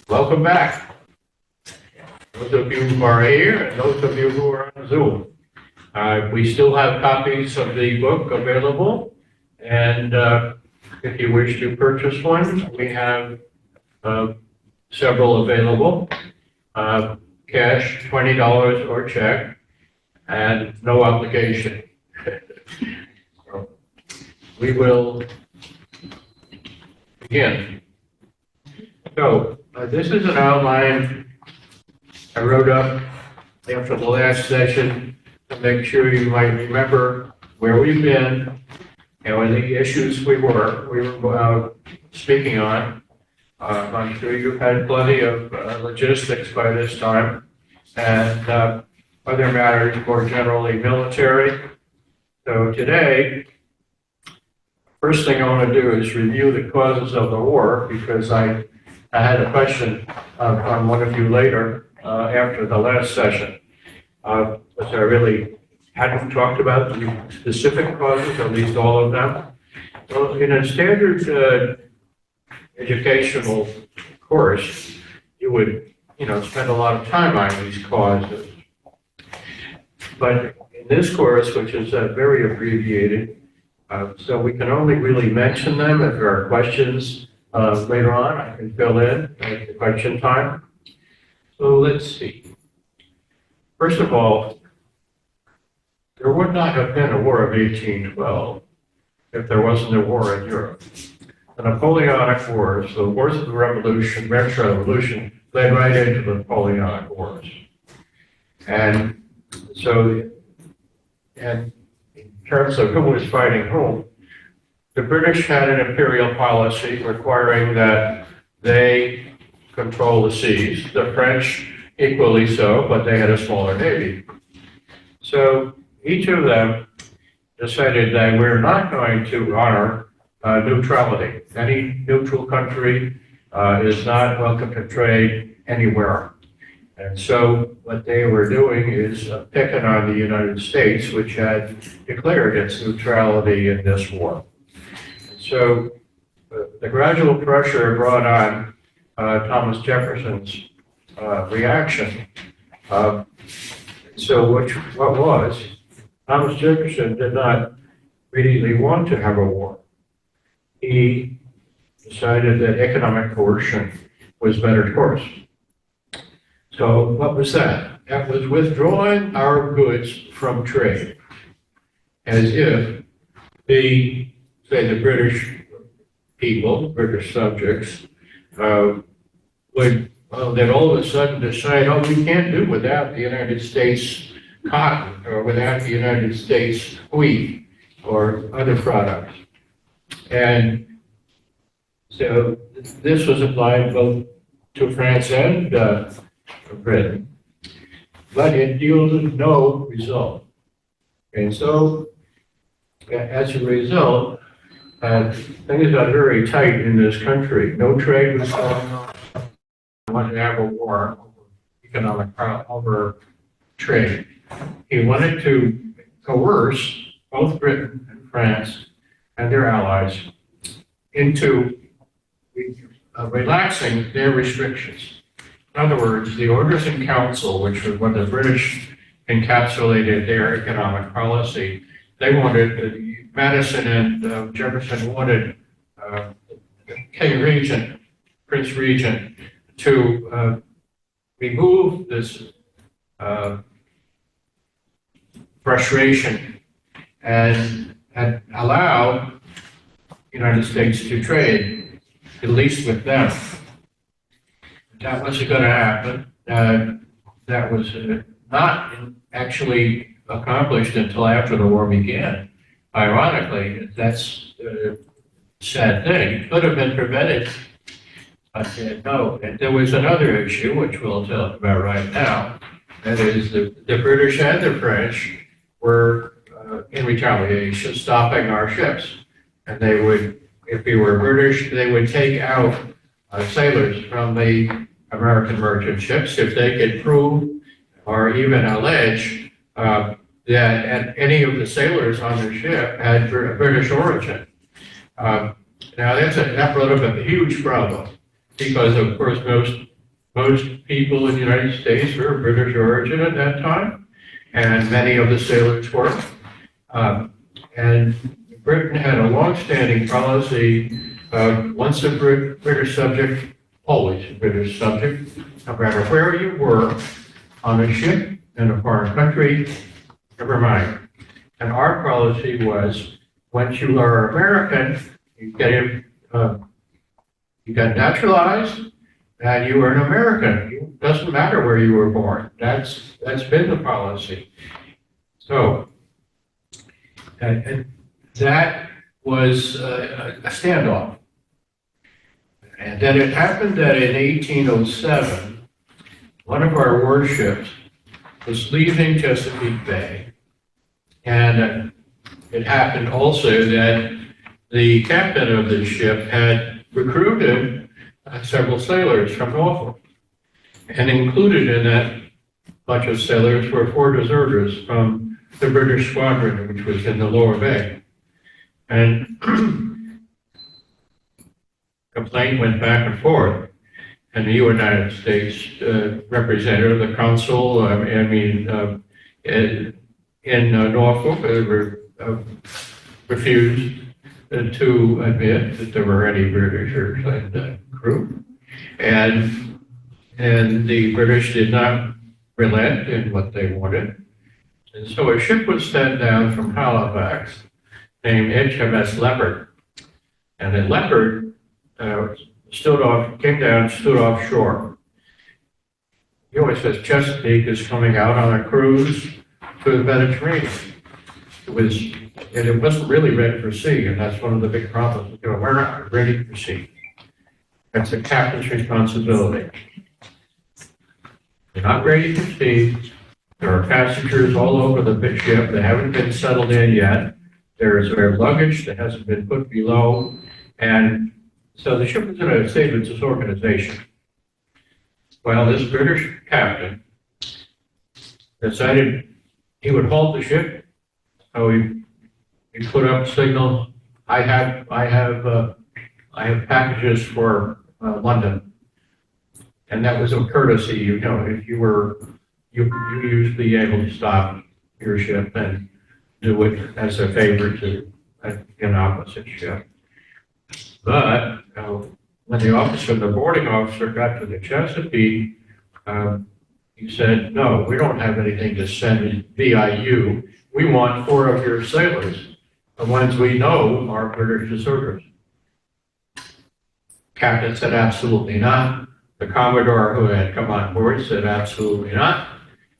Welcome back. Those of you who are here and those of you who are on Zoom. We still have copies of the book available, and if you wish to purchase one, we have several available. Cash, $20 or check, and no obligation. So we will begin. So this is an outline I wrote up after the last session to make sure you might remember where we've been and the issues we were speaking on. I'm sure you've had plenty of logistics by this time and other matters more generally military. So today, first thing I want to do is review the causes of the war, because I had a question from one of you later after the last session, which I really hadn't talked about the specific causes, at least all of them. So in a standard educational course, you would, spend a lot of time on these causes. But in this course, which is very abbreviated, so we can only really mention them if there are questions later on. I can fill in at the question time. So let's see. First of all, there would not have been a War of 1812 if there wasn't a war in Europe. The Napoleonic Wars, the Wars of the Revolution, French Revolution, led right into the Napoleonic Wars. And so, and in terms of who was fighting whom, the British had an imperial policy requiring that they control the seas. The French equally so, but they had a smaller navy. So each of them decided that we're not going to honor neutrality. Any neutral country is not welcome to trade anywhere. And so what they were doing is picking on the United States, which had declared its neutrality in this war. And so the gradual pressure brought on Thomas Jefferson's reaction. So what was, Thomas Jefferson did not really want to have a war. He decided that economic coercion was better course. So what was that? That was withdrawing our goods from trade, as if the British people, British subjects, would then all of a sudden decide, oh, we can't do without the United States cotton, or without the United States wheat, or other products. And so this was applied both to France and Britain, but it yielded no result. And so, as a result, things got very tight in this country. No trade was going on. He wanted to have a war over trade. He wanted to coerce both Britain and France and their allies into relaxing their restrictions. In other words, the Orders in Council, which was when the British encapsulated their economic policy, they wanted, Madison and Jefferson wanted King Regent, Prince Regent, to remove this frustration and allow the United States to trade, at least with them. That wasn't going to happen. That was not actually accomplished until after the war began. Ironically, that's a sad thing. It could have been prevented. But no, and there was another issue, which we'll talk about right now. That is, the British and the French were, in retaliation, stopping our ships. And they would, if we were British, they would take out sailors from the American merchant ships if they could prove or even allege that any of the sailors on the ship had British origin. Now, that brought up a huge problem because of course most people in the United States were of British origin at that time, and many of the sailors were. And Britain had a long-standing policy of once a British subject, always a British subject, no matter where you were on a ship in a foreign country, never mind. And our policy was, once you are American, you got naturalized, and you were an American. It doesn't matter where you were born. That's been the policy. So, and that was a standoff. And then it happened that in 1807, one of our warships was leaving Chesapeake Bay, and it happened also that the captain of the ship had recruited several sailors from Norfolk, and included in that bunch of sailors were 4 deserters from the British squadron, which was in the Lower Bay. And complaint went back and forth, and the United States representative, the consul, in Norfolk, refused to admit that there were any Britishers in the crew, and the British did not relent in what they wanted, and so a ship was sent down from Halifax named HMS Leopard, and the Leopard came down, stood offshore. He always says Chesapeake is coming out on a cruise to the Mediterranean. It wasn't really ready for sea, and that's one of the big problems. We're not ready for sea. That's the captain's responsibility. They're not ready for sea. There are passengers all over the ship that haven't been settled in yet. There's their luggage that hasn't been put below, and so the ship was in a state of disorganization. Well, this British captain decided he would halt the ship. So he put up a signal. I have packages for London, and that was a courtesy. If you used to be able to stop your ship and do it as a favor to an opposite ship. But when the boarding officer got to the Chesapeake, he said, "No, we don't have anything to send VIU. We want 4 of your sailors. The ones we know are British deserters." Captain said, "Absolutely not." The Commodore who had come on board said, "Absolutely not."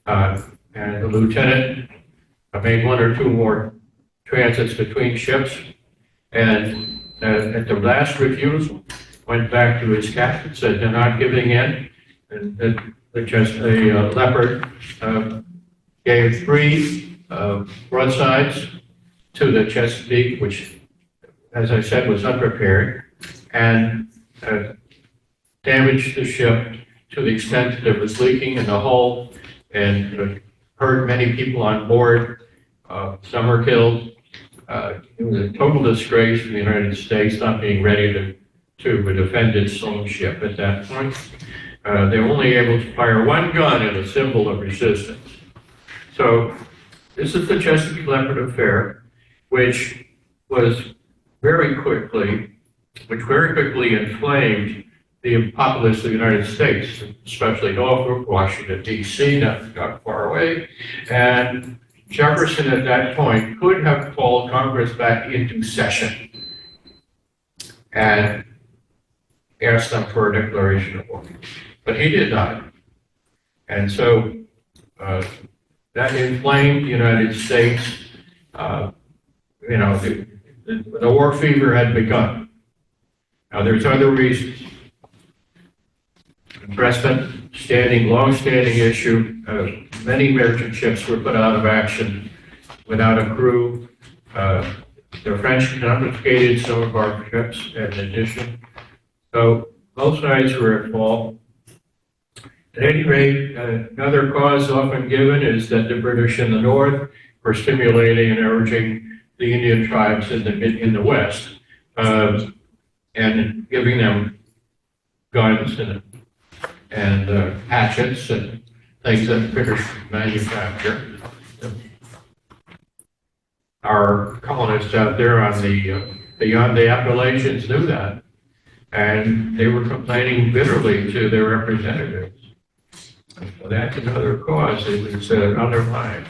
And the lieutenant made 1 or 2 more transits between ships, and at the last refusal, went back to his captain, said they're not giving in, and the Leopard gave 3 broadsides to the Chesapeake, which, as I said, was unprepared, and damaged the ship to the extent that it was leaking in the hull, and hurt many people on board. Some were killed. It was a total disgrace for the United States not being ready to defend its own ship at that point. They were only able to fire 1 gun in a symbol of resistance. So this is the Chesapeake Leopard affair, which very quickly inflamed the populace of the United States, especially Norfolk, Washington, D.C., not far away. And Jefferson at that point could have called Congress back into session and asked them for a declaration of war. But he did not. And so that inflamed the United States. The war fever had begun. Now there's other reasons. Brestment, long-standing issue. Many merchant ships were put out of action without a crew. The French confiscated some of our ships in addition. So both sides were at fault. At any rate, another cause often given is that the British in the north were stimulating and urging the Indian tribes in the west, and giving them guns and hatchets and things that British manufacture. Our colonists out there on beyond the Appalachians knew that, and they were complaining bitterly to their representatives. So that's another cause that was undermined.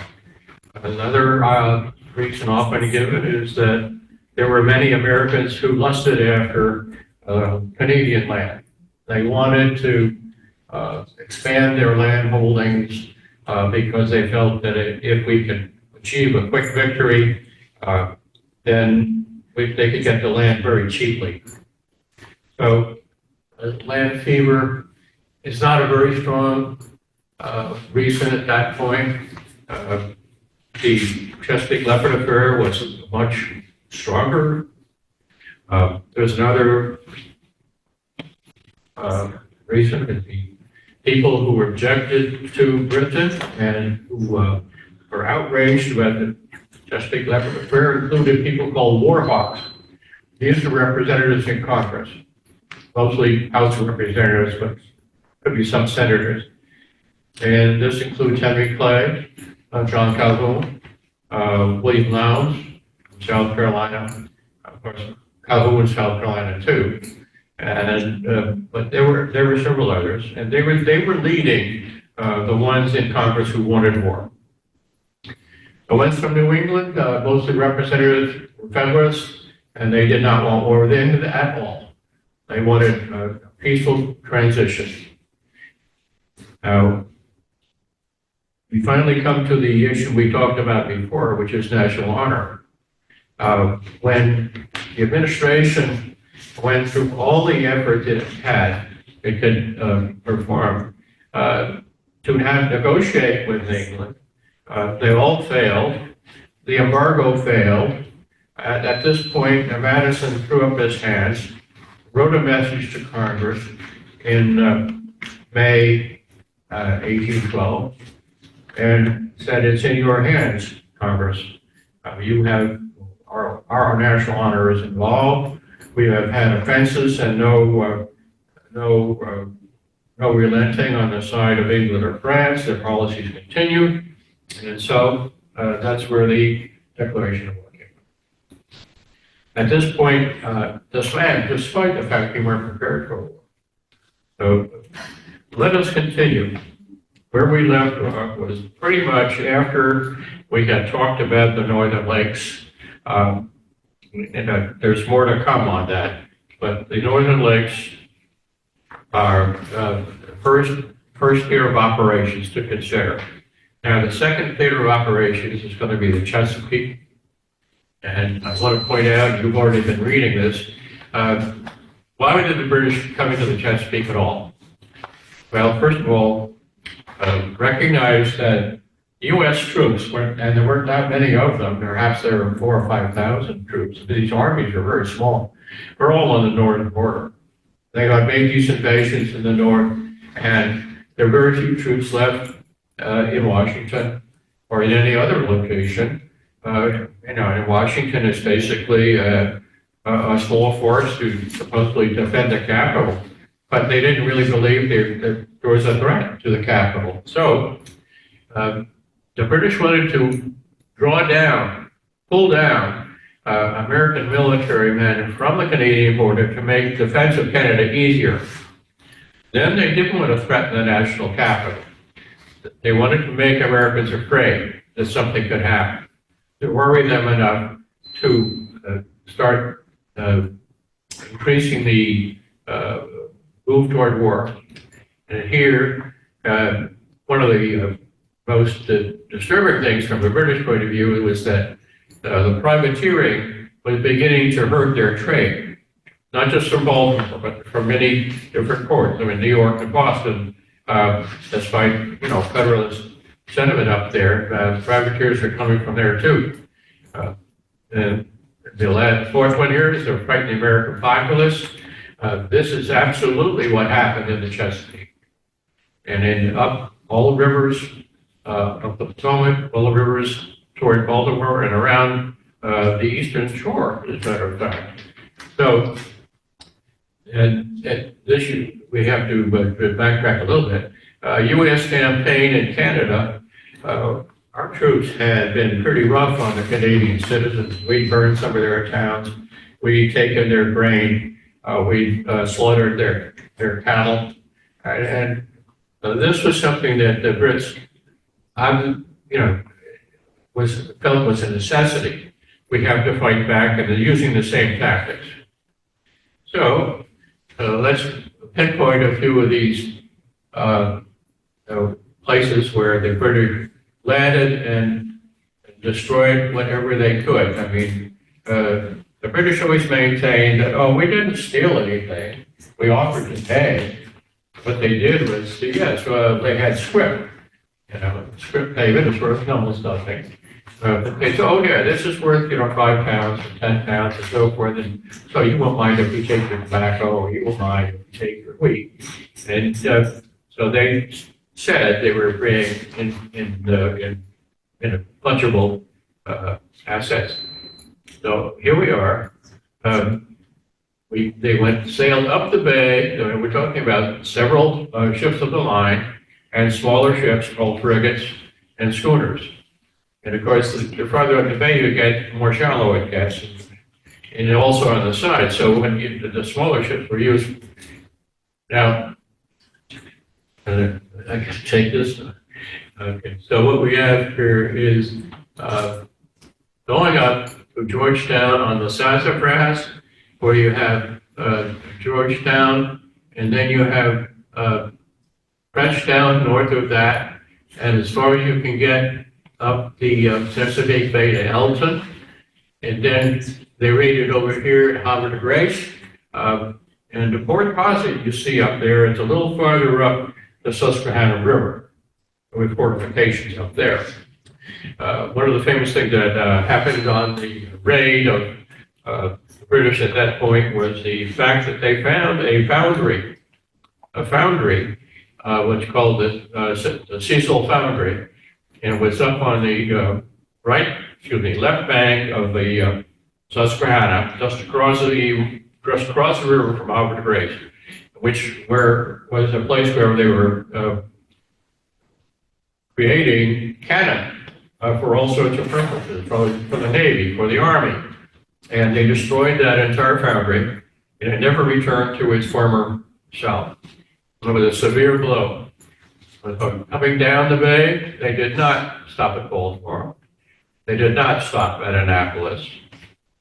Another reason often given is that there were many Americans who lusted after Canadian land. They wanted to expand their land holdings because they felt that if we could achieve a quick victory, then they could get the land very cheaply. So land fever is not a very strong reason at that point. The Chesapeake leopard affair was much stronger. There's another reason that the people who objected to Britain and who were outraged about the Chesapeake leopard affair included people called war hawks. These are representatives in Congress, mostly House Representatives, but could be some senators. And this includes Henry Clay, John Calhoun, William Lowndes, South Carolina, of course, Calhoun, South Carolina too. And but there were several others, and they were leading the ones in Congress who wanted war. The ones from New England, mostly representatives, were Federalists, and they did not want war with England at all. They wanted a peaceful transition. Now, we finally come to the issue we talked about before, which is national honor. When the administration went through all the effort that it could perform to negotiate with England, they all failed. The embargo failed. At this point, Madison threw up his hands, wrote a message to Congress in May 1812, and said, "It's in your hands, Congress. You have our national honor is involved. We have had offenses and no relenting on the side of England or France. Their policies continue." And so that's where the Declaration of War came. At this point, despite the fact we weren't prepared for war. So let us continue. Where we left off was pretty much after we had talked about the Northern Lakes. And there's more to come on that, but the Northern Lakes are first theater of operations to consider. Now, the second theater of operations is going to be the Chesapeake. And I want to point out, you've already been reading this, why did the British come into the Chesapeake at all? Well, first of all, recognize that U.S. troops, and there weren't that many of them, perhaps there were 4,000 or 5,000 troops. These armies are very small. They're all on the northern border. They had made these invasions in the north, and there are very few troops left in Washington or in any other location. In Washington, it's basically a small force to supposedly defend the capital, but they didn't really believe there was a threat to the capital. So the British wanted to pull down American military men from the Canadian border to make defense of Canada easier. Then they didn't want to threaten the national capital. They wanted to make Americans afraid that something could happen, to worry them enough to start increasing the move toward war. And here, one of the most disturbing things from the British point of view was that the privateering was beginning to hurt their trade, not just from Baltimore, but from many different ports. I mean, New York and Boston, despite Federalist sentiment up there, privateers are coming from there too. And the last fourth one here is they're fighting the American populace. This is absolutely what happened in the Chesapeake, and in up all the rivers of the Potomac, all the rivers toward Baltimore and around the eastern shore, as a matter of fact. So, and this we have to backtrack a little bit. U.S. campaign in Canada, our troops had been pretty rough on the Canadian citizens. We burned some of their towns. We taken their grain. We slaughtered their cattle. And this was something that the Brits, felt was a necessity. We have to fight back, and they're using the same tactics. So let's pinpoint a few of these places where the British landed and destroyed whatever they could. I mean, the British always maintained that, oh, we didn't steal anything. We offered to pay. What they did was, they had scrip. Scrip payment is worth almost nothing. They said, oh yeah, this is worth, 5 pounds or 10 pounds and so forth. And so you won't mind if we take your tobacco, or you won't mind if we take your wheat. And so they said they were bringing in fungible assets. So here we are. They sailed up the bay. We're talking about several ships of the line and smaller ships called frigates and schooners. And of course, the farther up the bay you get, the more shallow it gets, and also on the side. So when the smaller ships were used. Now, I can take this. Okay. So what we have here is going up to Georgetown on the sassafras, where you have Georgetown, and then you have Frenchtown north of that, and as far as you can get up the Chesapeake Bay to Elton, and then they raided over here at Havre de Grace, and the Port Posset you see up there, it's a little farther up the Susquehanna River, with fortifications up there. One of the famous things that happened on the raid of the British at that point was the fact that they found a foundry, what's called the Cecil Foundry, and it was up on the left bank of the Susquehanna, just across the river from Havre de Grace, which was a place where they were creating cannon for all sorts of purposes, for the Navy, for the Army. And they destroyed that entire foundry, and it never returned to its former self. It was a severe blow. Coming down the bay, they did not stop at Goldsboro. They did not stop at Annapolis.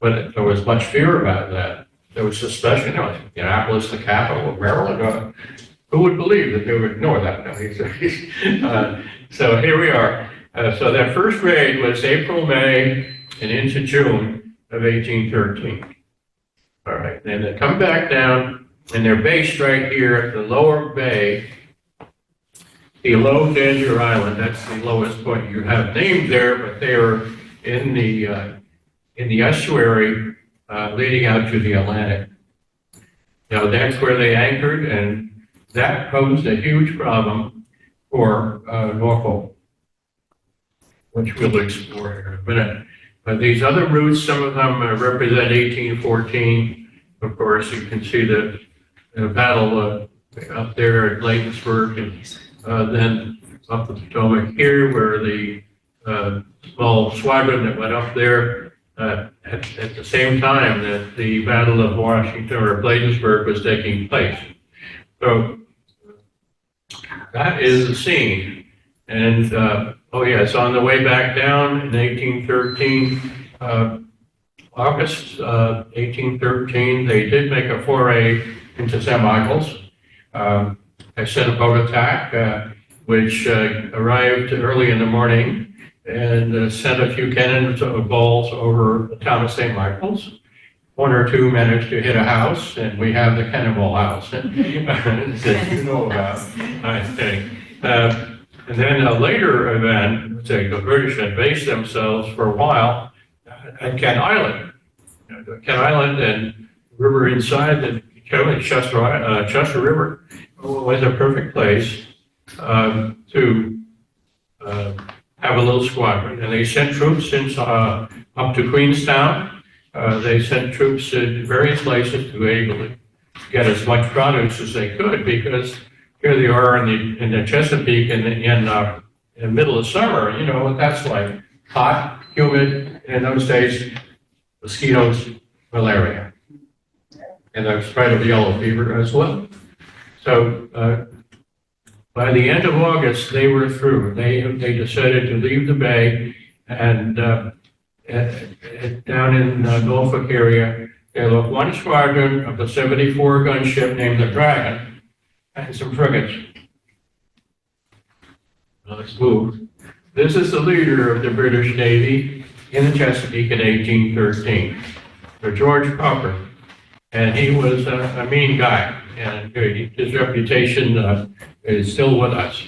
But there was much fear about that. There was suspicion, Annapolis, the capital of Maryland. Who would believe that they would ignore that? So here we are. So that first raid was April, May, and into June of 1813. All right, then they come back down, and they're based right here at the lower bay, the Low Danger Island. That's the lowest point you have named there, but they are in the estuary leading out to the Atlantic. Now that's where they anchored, and that posed a huge problem for Norfolk, which we'll explore here in a minute. But these other routes, some of them represent 1814. Of course, you can see the battle up there at Bladensburg, and then up the Potomac here, where the small squadron that went up there at the same time that the Battle of Washington or Bladensburg was taking place. So that is the scene. And so on the way back down in 1813, August 1813, they did make a foray into St. Michael's. They sent a boat attack, which arrived early in the morning and sent a few cannon balls over the town of St. Michael's. One or two managed to hit a house, and we have the cannonball house that you know about, I think. And then a later event, the British had based themselves for a while at Kent Island. Kent Island and the river inside the Chester River was a perfect place to have a little squadron. And they sent troops up to Queenstown. They sent troops in various places to get as much produce as they could, because here they are in the Chesapeake in the middle of summer. You know what that's like: hot, humid, and in those days, mosquitoes, malaria, and the spread of yellow fever as well. So by the end of August, they were through. They decided to leave the bay, and down in the Norfolk area, they left one squadron of the 74 gunship named the Dragon and some frigates. Now let's move. This is the leader of the British Navy in the Chesapeake in 1813, Sir George Copper. And he was a mean guy, and his reputation is still with us.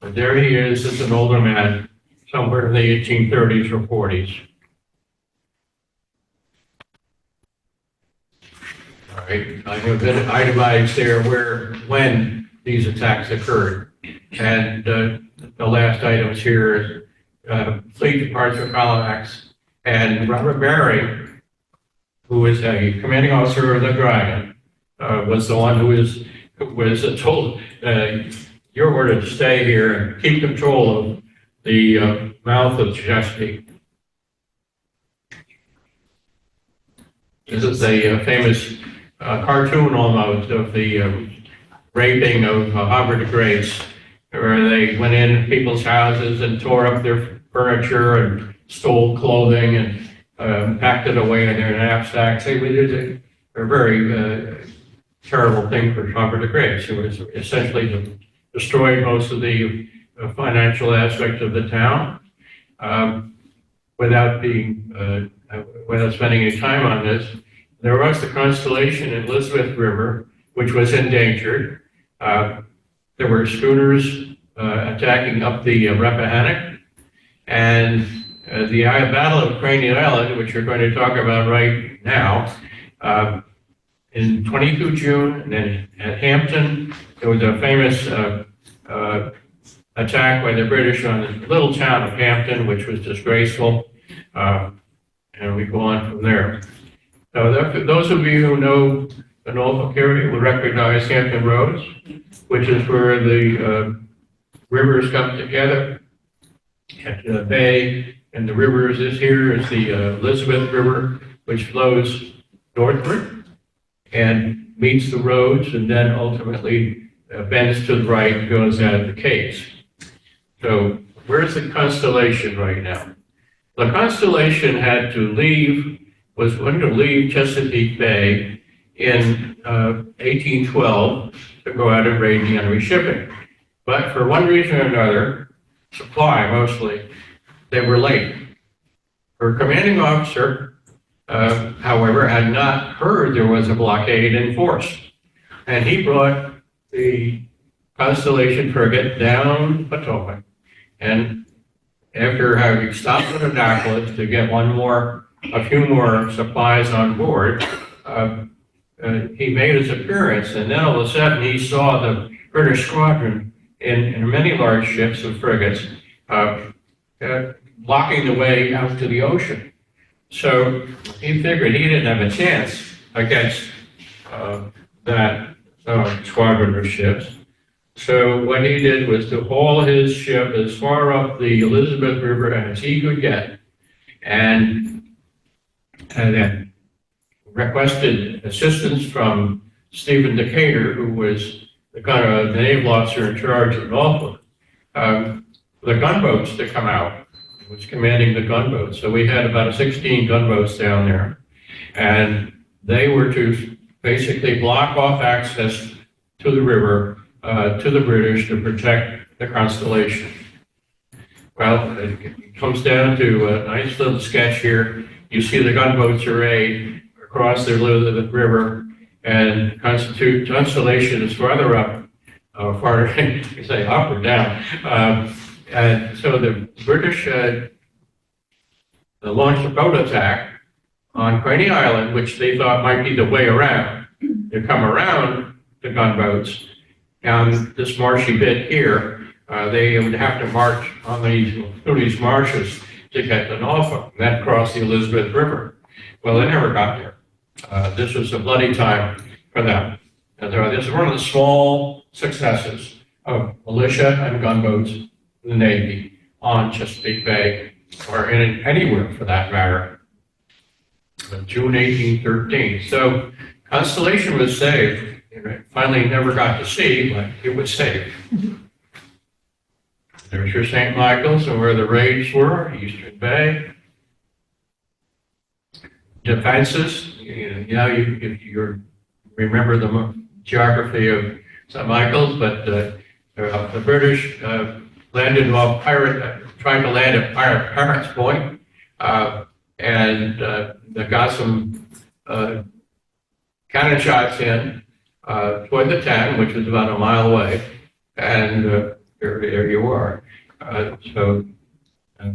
But there he is as an older man, somewhere in the 1830s or 40s. All right, I have been itemized there when these attacks occurred. And the last items here is Fleet Departure Halifax, and Robert Barry, who was a commanding officer of the Dragon, was the one who was told, you're ordered to stay here and keep control of the mouth of the Chesapeake. This is a famous cartoon almost of the raping of Havre de Grace, where they went in people's houses and tore up their furniture and stole clothing and packed it away in their knapsacks. They did a very terrible thing for Havre de Grace. It was essentially destroyed most of the financial aspects of the town. Without spending any time on this, there was the Constellation in Elizabeth River, which was endangered. There were schooners attacking up the Rappahannock, and the Battle of Craney Island, which we're going to talk about right now, in 22 June, and then at Hampton, there was a famous attack by the British on the little town of Hampton, which was disgraceful, and we go on from there. So those of you who know the Norfolk area will recognize Hampton Roads, which is where the rivers come together at the bay, and the rivers here is the Elizabeth River, which flows northward and meets the roads, and then ultimately bends to the right and goes out of the Capes. So where's the Constellation right now? The Constellation was going to leave Chesapeake Bay in 1812 to go out and raid the enemy shipping. But for one reason or another, supply mostly, they were late. Her commanding officer, however, had not heard there was a blockade in force. And he brought the Constellation frigate down Potomac. And after having stopped at Annapolis to get a few more supplies on board, he made his appearance, and then all of a sudden he saw the British squadron in many large ships and frigates blocking the way out to the ocean. So he figured he didn't have a chance against that squadron of ships. So what he did was to haul his ship as far up the Elizabeth River as he could get, and then requested assistance from Stephen Decatur, who was the naval officer in charge of Norfolk, the gunboats to come out. He was commanding the gunboats. So we had about 16 gunboats down there, and they were to basically block off access to the river to the British to protect the Constellation. Well, it comes down to a nice little sketch here. You see the gunboats arrayed across the Elizabeth River, and Constellation is farther up, you say up or down. And so the British launched a boat attack on Craney Island, which they thought might be the way around. To come around the gunboats on this marshy bit here, they would have to march through these marshes to get to Norfolk, and then cross the Elizabeth River. Well, they never got there. This was a bloody time for them. And this is one of the small successes of militia and gunboats in the Navy on Chesapeake Bay, or anywhere for that matter, in June 1813. So Constellation was saved. It finally never got to sea, but it was saved. There's your St. Michael's and where the raids were, Eastern Bay. Defenses, you remember the geography of St. Michael's, but the British landed off trying to land at Pirates Point, and they got some cannon shots in toward the town, which was about a mile away, and there you are. And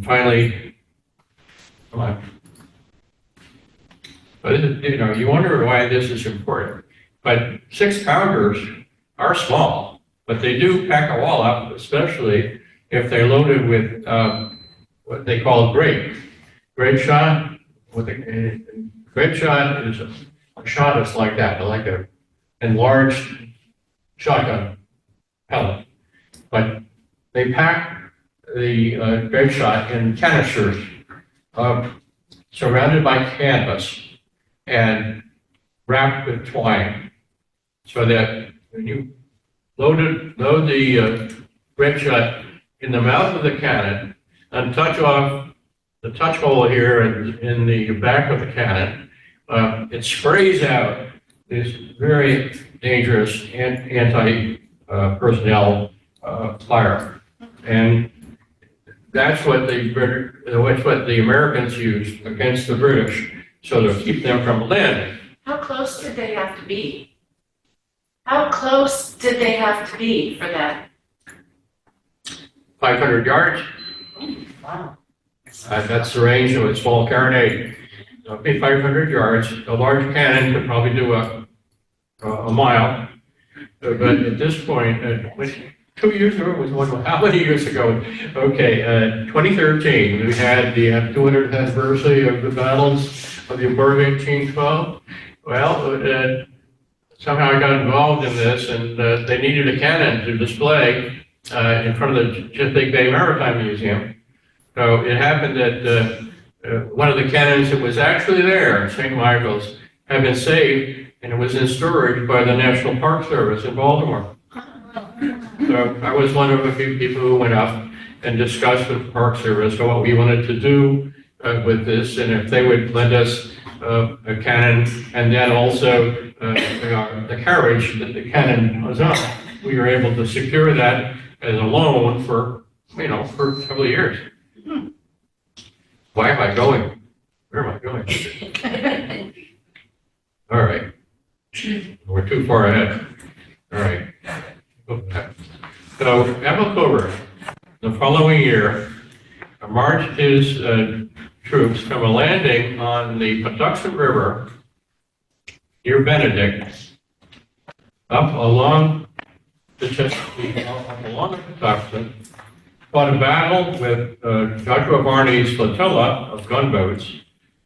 finally, come on. But you wonder why this is important. But 6-pounders are small, but they do pack a wall up, especially if they're loaded with what they call grape. Grape shot. Grape shot is a shot that's like that, like a enlarged shotgun pellet. But they pack the grape shot in canisters surrounded by canvas and wrapped with twine, so that when you load the grape shot in the mouth of the cannon and touch off the touch hole here in the back of the cannon, it sprays out this very dangerous anti-personnel fire, and that's what the Americans used against the British, so to keep them from landing. How close did they have to be? How close did they have to be for that? 500 yards. Wow. That's the range of a small carronade. So it'd be 500 yards. A large cannon could probably do a mile. But at this point, 2 years ago, how many years ago? Okay, 2013, we had the 200th anniversary of the battles of the War of 1812. Well, somehow I got involved in this, and they needed a cannon to display in front of the Chesapeake Bay Maritime Museum. So it happened that one of the cannons that was actually there at St. Michael's had been saved, and it was in storage by the National Park Service in Baltimore. So I was one of a few people who went up and discussed with the Park Service what we wanted to do with this, and if they would lend us a cannon, and then also the carriage that the cannon was on. We were able to secure that as a loan for several years. Why am I going? Where am I going? All right. We're too far ahead. All right. So, October, the following year, marched his troops from a landing on the Patuxent River near Benedict up along the Chesapeake, along the Patuxent, fought a battle with Joshua Barney's flotilla of gunboats,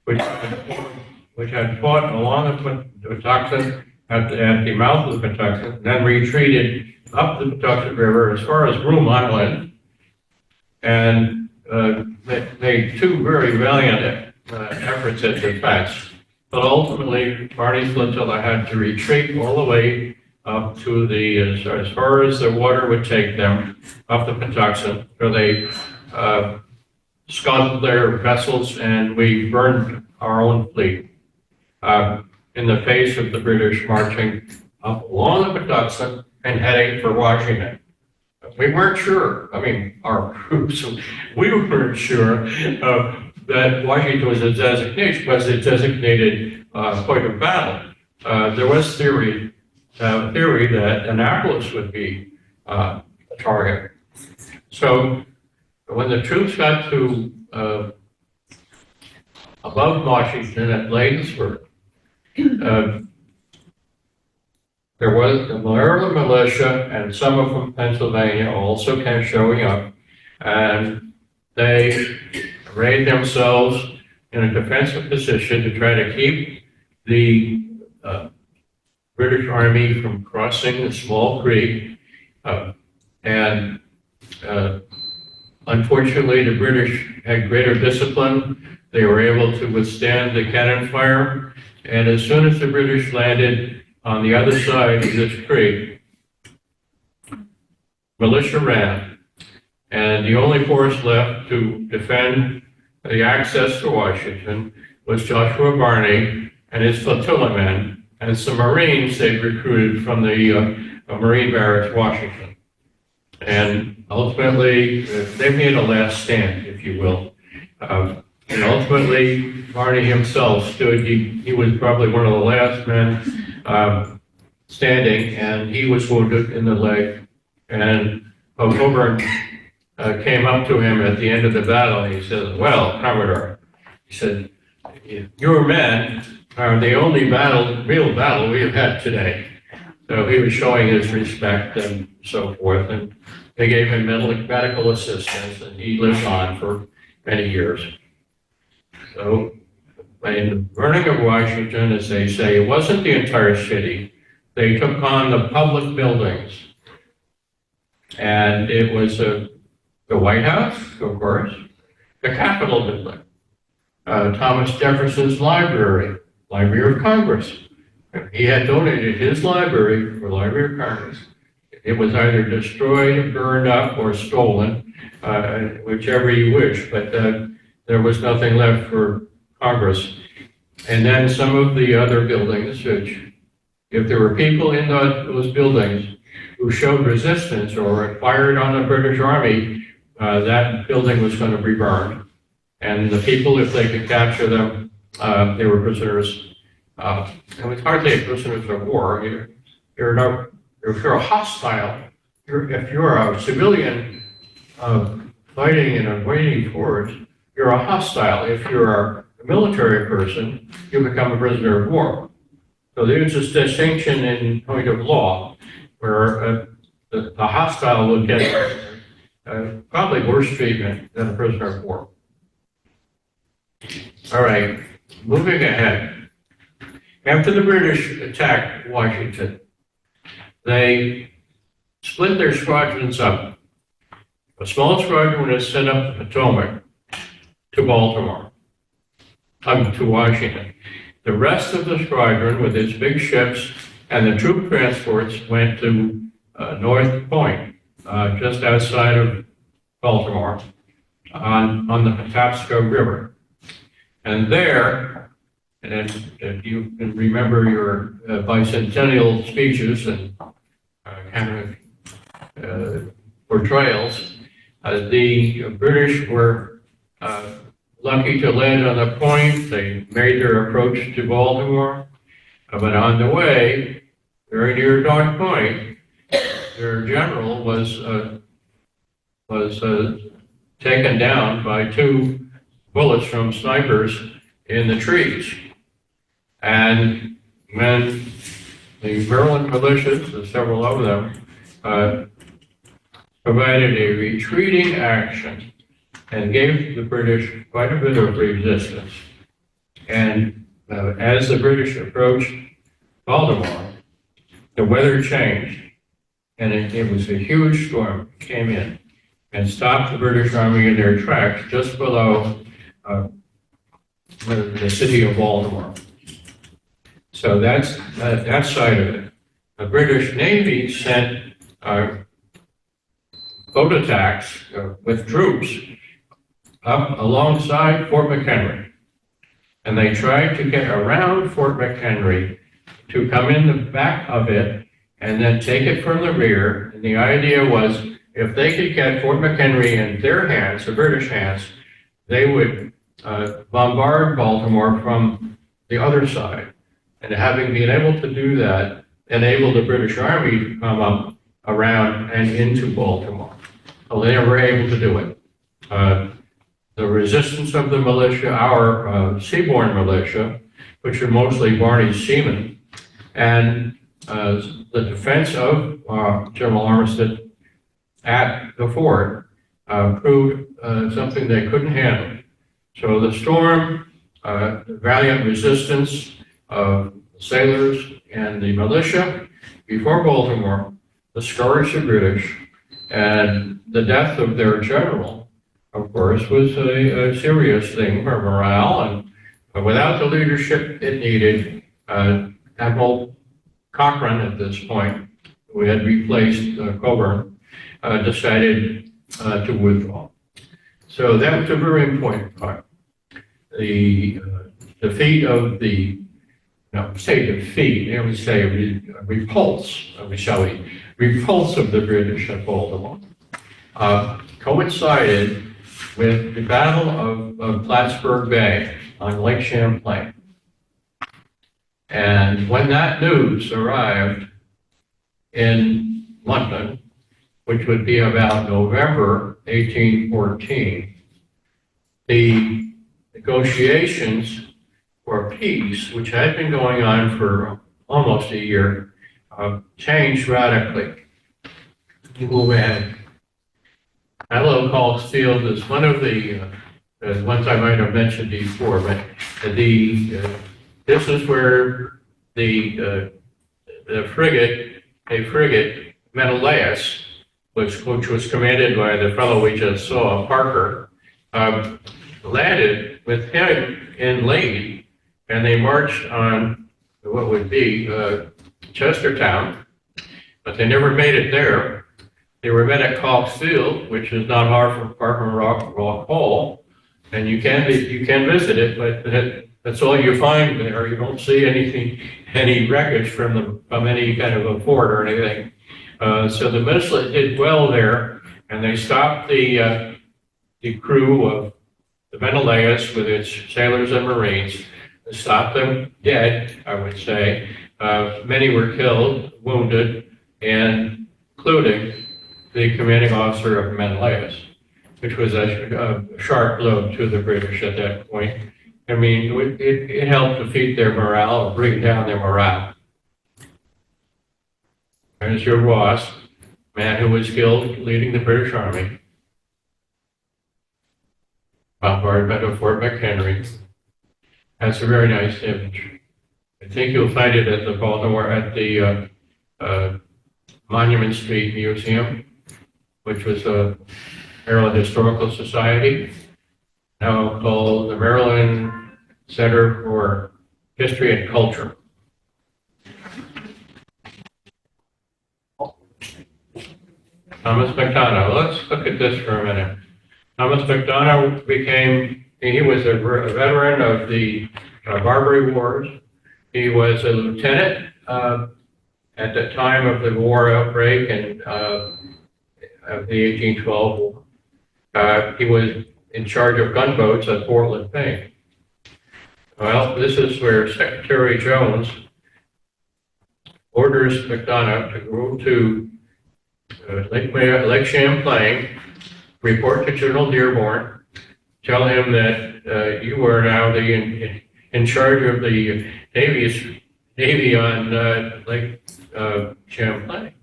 which had fought along the Patuxent at the mouth of the Patuxent, then retreated up the Patuxent River as far as Broome Island, and made two very valiant efforts at defense. But ultimately, Barney's flotilla had to retreat all the way up to as far as the water would take them up the Patuxent, where they scuttled their vessels, and we burned our own fleet in the face of the British marching up along the Patuxent and heading for Washington. We weren't sure, our troops, we weren't sure that Washington was a designated point of battle. There was theory that Annapolis would be a target. So when the troops got to above Washington at Bladensburg, there was the Maryland militia and some of from Pennsylvania also came showing up, and they arrayed themselves in a defensive position to try to keep the British Army from crossing the small creek. And unfortunately, the British had greater discipline. They were able to withstand the cannon fire. And as soon as the British landed on the other side of this creek, militia ran. And the only force left to defend the access to Washington was Joshua Barney and his flotilla men and some Marines they recruited from the Marine Barracks, Washington. And ultimately, they made a last stand, if you will. And ultimately, Barney himself stood, he was probably one of the last men standing, and he was wounded in the leg. And Coburn came up to him at the end of the battle, and he said, "Well, Commodore," he said, "your men are the only real battle we have had today." So he was showing his respect and so forth, and they gave him medical assistance, and he lived on for many years. So, in the burning of Washington, as they say, it wasn't the entire city. They took on the public buildings. And it was the White House, of course, the Capitol building, Thomas Jefferson's library, Library of Congress. He had donated his library for Library of Congress. It was either destroyed, burned up, or stolen, whichever you wish, but there was nothing left for Congress. And then some of the other buildings, which, if there were people in those buildings who showed resistance or fired on the British Army, that building was going to be burned. And the people, if they could capture them, they were prisoners. It was hardly a prisoners of war. If you're a hostile, if you're a civilian fighting in a waiting force, you're a hostile. If you're a military person, you become a prisoner of war. So there's this distinction in point of law, where the hostile would get probably worse treatment than a prisoner of war. All right, moving ahead. After the British attacked Washington, they split their squadrons up. A small squadron was sent up the Potomac to Baltimore, to Washington. The rest of the squadron, with its big ships and the troop transports, went to North Point, just outside of Baltimore, on the Patapsco River. And there, and if you can remember your bicentennial speeches and kind of portrayals, the British were lucky to land on the point. They made their approach to Baltimore, but on the way, very near North Point, their general was taken down by 2 bullets from snipers in the trees. And when the Maryland militias, there's several of them, provided a retreating action and gave the British quite a bit of resistance. And as the British approached Baltimore, the weather changed, and it was a huge storm came in and stopped the British Army in their tracks just below the city of Baltimore. So that's that side of it. The British Navy sent boat attacks with troops up alongside Fort McHenry. And they tried to get around Fort McHenry to come in the back of it and then take it from the rear. And the idea was, if they could get Fort McHenry in their hands, the British hands, they would bombard Baltimore from the other side. And having been able to do that, enabled the British Army to come up around and into Baltimore. Well, they were able to do it. The resistance of the militia, our seaborne militia, which are mostly Barney's seamen, and the defense of General Armistead at the fort proved something they couldn't handle. So the storm, the valiant resistance of sailors and the militia before Baltimore, discouraged the British, and the death of their general, of course, was a serious thing for morale, and without the leadership it needed, Admiral Cochrane at this point, who had replaced Coburn, decided to withdraw. So that was a very important part. The defeat of the, no, say defeat, I would say repulse, shall we, repulse of the British at Baltimore, coincided with the Battle of Plattsburgh Bay on Lake Champlain. And when that news arrived in London, which would be about November 1814, the negotiations for peace, which had been going on for almost a year, changed radically. Move ahead. Hello, Calls Field is one of the ones I might have mentioned before, but this is where the frigate, Menelaus, which was commanded by the fellow we just saw, Parker, landed with him in Leyden, and they marched on what would be Chestertown, but they never made it there. They were met at Cox Field, which is not far from Rock Hall, and you can visit it, but that's all you find there. You don't see any wreckage from any kind of a fort or anything. So the Minnesota did well there, and they stopped the crew of the Menelaus with its sailors and Marines. They stopped them dead, I would say. Many were killed, wounded, and including the commanding officer of Menelaus, which was a sharp blow to the British at that point. I mean, it helped defeat their morale, or bring down their morale. There's your Ross, man who was killed leading the British Army, bombardment of Fort McHenry. That's a very nice image. I think you'll find it at the Baltimore, at the Monument Street Museum, which was a Maryland Historical Society, now called the Maryland Center for History and Culture. Thomas McDonough. Let's look at this for a minute. Thomas McDonough he was a veteran of the Barbary Wars. He was a lieutenant at the time of the war outbreak and of the 1812 war. He was in charge of gunboats at Portland, Maine. Well, this is where Secretary Jones orders McDonough to go to Lake Champlain, report to General Dearborn, tell him that you are now in charge of the Navy on Lake Champlain.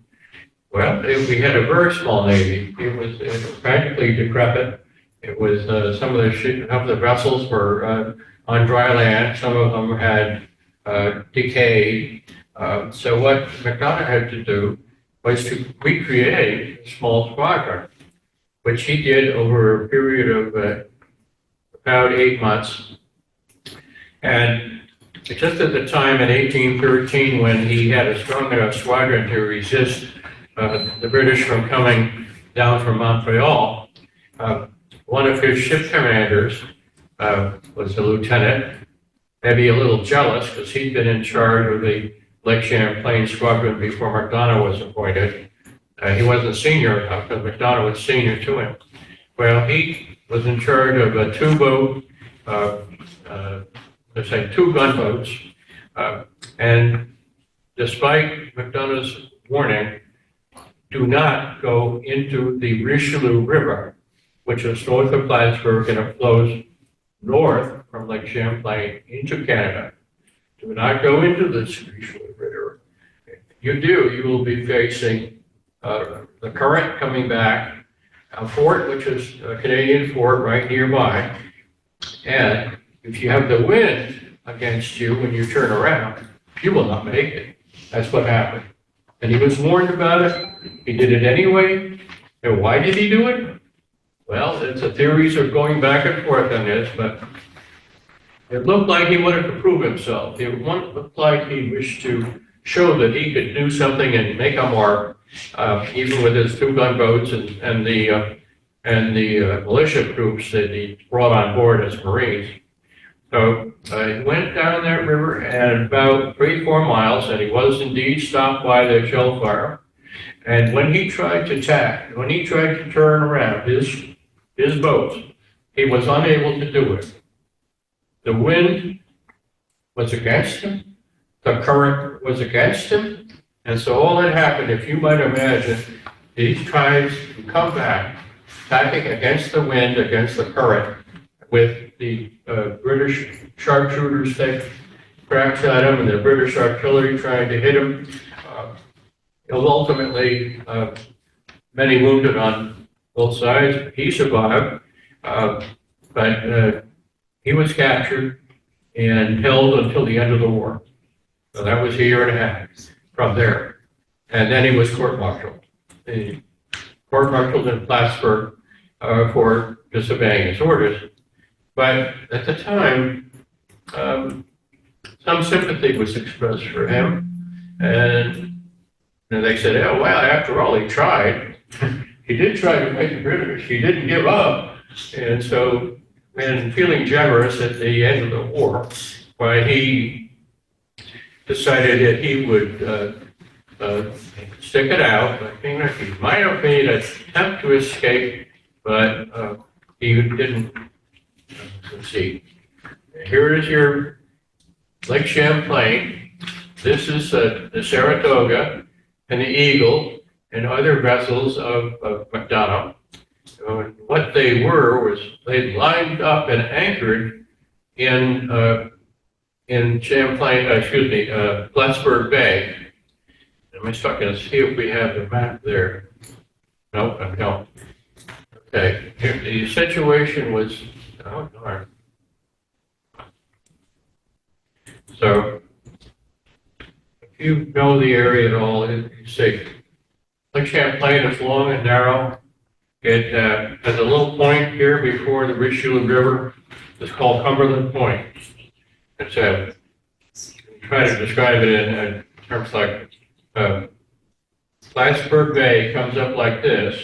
Well, we had a very small Navy. It was practically decrepit. It was some of the vessels were on dry land. Some of them had decayed. So what McDonough had to do was to recreate a small squadron, which he did over a period of about 8 months. And just at the time in 1813, when he had a strong enough squadron to resist the British from coming down from Montreal, one of his ship commanders was a lieutenant, maybe a little jealous because he'd been in charge of the Lake Champlain squadron before McDonough was appointed. He wasn't senior enough, but McDonough was senior to him. Well, he was in charge of a two gunboats, and despite McDonough's warning, do not go into the Richelieu River, which is north of Plattsburgh and it flows north from Lake Champlain into Canada. Do not go into this Richelieu River. If you do, you will be facing the current coming back, a fort, which is a Canadian fort right nearby, and if you have the wind against you when you turn around, you will not make it. That's what happened. And he was warned about it. He did it anyway. And why did he do it? Well, the theories are going back and forth on this, but it looked like he wanted to prove himself. It looked like he wished to show that he could do something and make a mark, even with his two gunboats and the militia troops that he brought on board as Marines. So he went down that river and about 3-4 miles, and he was indeed stopped by the shell fire. And when he tried to tack, when he tried to turn around his boat, he was unable to do it. The wind was against him, the current was against him, and so all that happened, if you might imagine, he tries to come back, tacking against the wind, against the current, with the British sharpshooters take cracks at him and the British artillery trying to hit him. Ultimately, many wounded on both sides. He survived, but he was captured and held until the end of the war. So that was a year and a half from there. And then he was court-martialed. Court-martialed in Plattsburgh for disobeying his orders. But at the time, some sympathy was expressed for him. And they said, oh, well, after all, he tried. He did try to fight the British. He didn't give up. And so, and feeling generous at the end of the war, why he decided that he would stick it out. He might have made an attempt to escape, but he didn't succeed. Here is your Lake Champlain. This is the Saratoga and the Eagle and other vessels of McDonough. What they were was they lined up and anchored in Champlain, Plattsburgh Bay. Am I stuck in? See if we have the map there. No, I don't. Okay, here, the situation was, oh darn. So, if you know the area at all, you see, Lake Champlain is long and narrow. It has a little point here before the Richelieu River. It's called Cumberland Point. It's try to describe it in terms like Plattsburgh Bay comes up like this,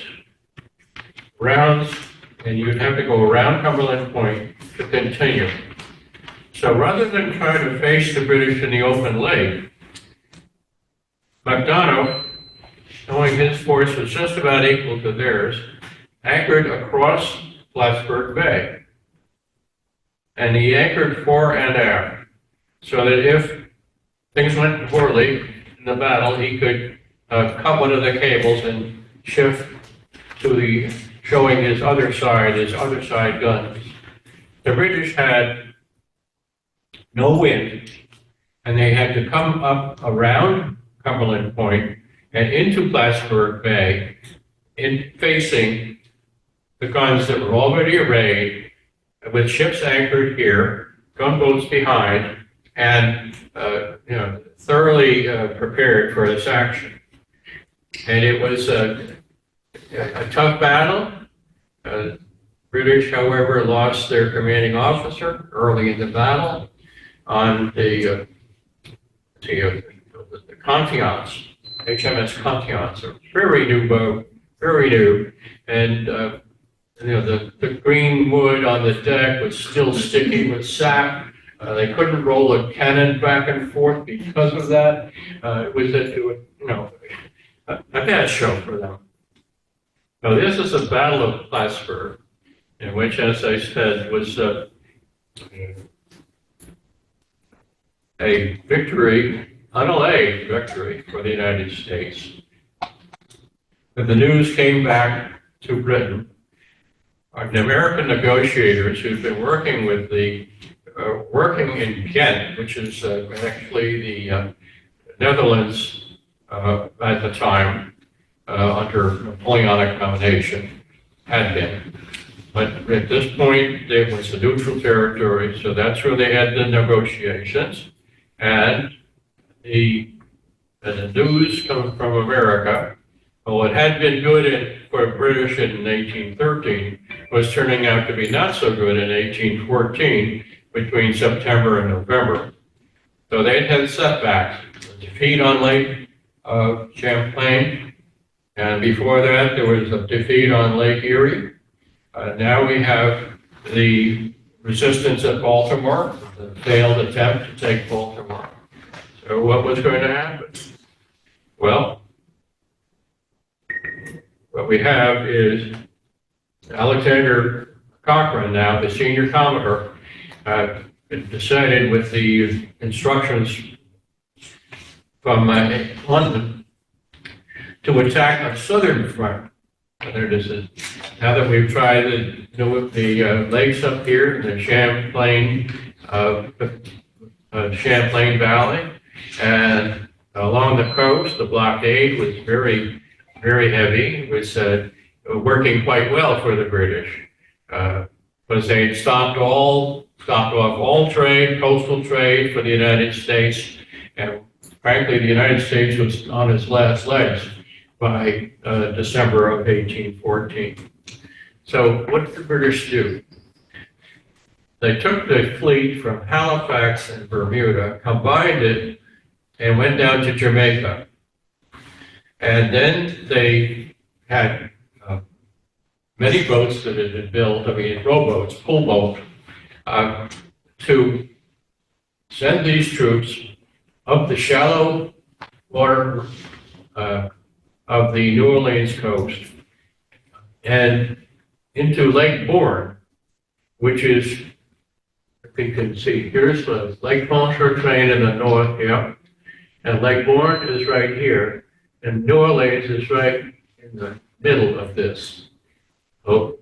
rounds, and you'd have to go around Cumberland Point to continue. So rather than try to face the British in the open lake, McDonough, knowing his force was just about equal to theirs, anchored across Plattsburgh Bay. And he anchored fore and aft, so that if things went poorly in the battle, he could cut one of the cables and shift to showing his other side guns. The British had no wind, and they had to come up around Cumberland Point and into Plattsburgh Bay, facing the guns that were already arrayed, with ships anchored here, gunboats behind, and thoroughly prepared for this action. And it was a tough battle. British, however, lost their commanding officer early in the battle on the Confiance, HMS Confiance, a very new boat, very new, and the green wood on the deck was still sticky with sap. They couldn't roll a cannon back and forth because of that. It was a bad show for them. So this is the Battle of Plattsburgh, in which, as I said, was a victory, unallayed victory for the United States. When the news came back to Britain, the American negotiators who'd been working with working in Ghent, which is actually the Netherlands at the time, under Napoleonic domination, had been. But at this point, it was a neutral territory, so that's where they had the negotiations. And the news coming from America, what had been good for British in 1813 was turning out to be not so good in 1814 between September and November. So they'd had setbacks, a defeat on Lake Champlain, and before that there was a defeat on Lake Erie. Now we have the resistance at Baltimore, the failed attempt to take Baltimore. So what was going to happen? Well, what we have is Alexander Cochrane, now the senior commodore, decided with the instructions from London to attack a southern front. There it is. Now that we've tried the lakes up here, the Champlain Valley, and along the coast, the blockade was very, very heavy. It was working quite well for the British, because they had stopped off all trade, coastal trade for the United States, and frankly, the United States was on its last legs by December of 1814. So what did the British do? They took the fleet from Halifax and Bermuda, combined it, and went down to Jamaica. And then they had many boats that had been built, rowboats, pull boats, to send these troops up the shallow water of the New Orleans coast and into Lake Bourne, which is, if you can see, here's the Lake Pontchartrain in the north, yeah, and Lake Bourne is right here, and New Orleans is right in the middle of this. So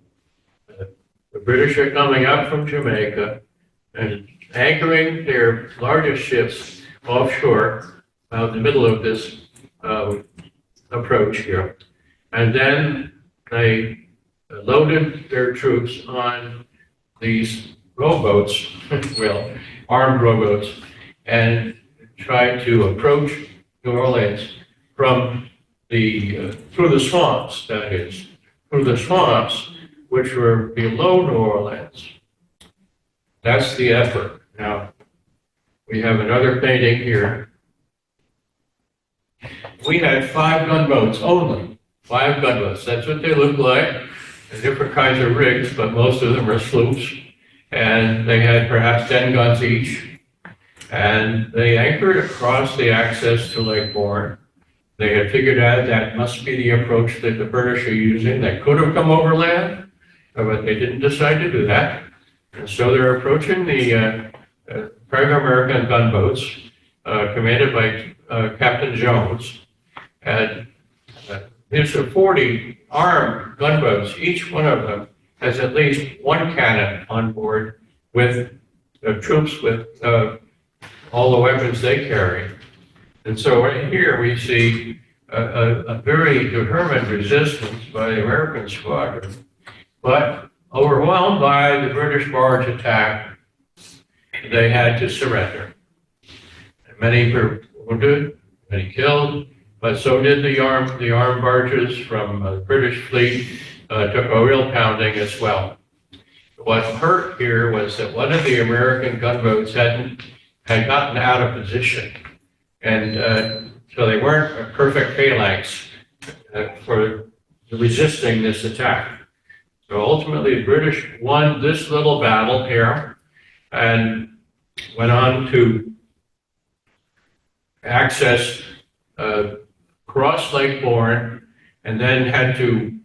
the British are coming up from Jamaica and anchoring their largest ships offshore out in the middle of this approach here. And then they loaded their troops on these rowboats, well, armed rowboats, and tried to approach New Orleans from through the swamps, that is, through the swamps which were below New Orleans. That's the effort. Now, we have another painting here. We had 5 gunboats only, 5 gunboats. That's what they look like, and different kinds of rigs, but most of them are sloops. And they had perhaps 10 guns each. And they anchored across the access to Lake Bourne. They had figured out that must be the approach that the British are using. They could have come overland, but they didn't decide to do that. And so they're approaching the private American gunboats, commanded by Captain Jones. And these are 40 armed gunboats. Each one of them has at least 1 cannon on board with troops with all the weapons they carry. And so right here we see a very determined resistance by the American squadron, but overwhelmed by the British barge attack, they had to surrender. And many were wounded, many killed, but so did the armed barges from the British fleet, took a real pounding as well. What hurt here was that one of the American gunboats had gotten out of position, and so they weren't a perfect phalanx for resisting this attack. So ultimately, the British won this little battle here and went on to access cross Lake Bourne, and then had to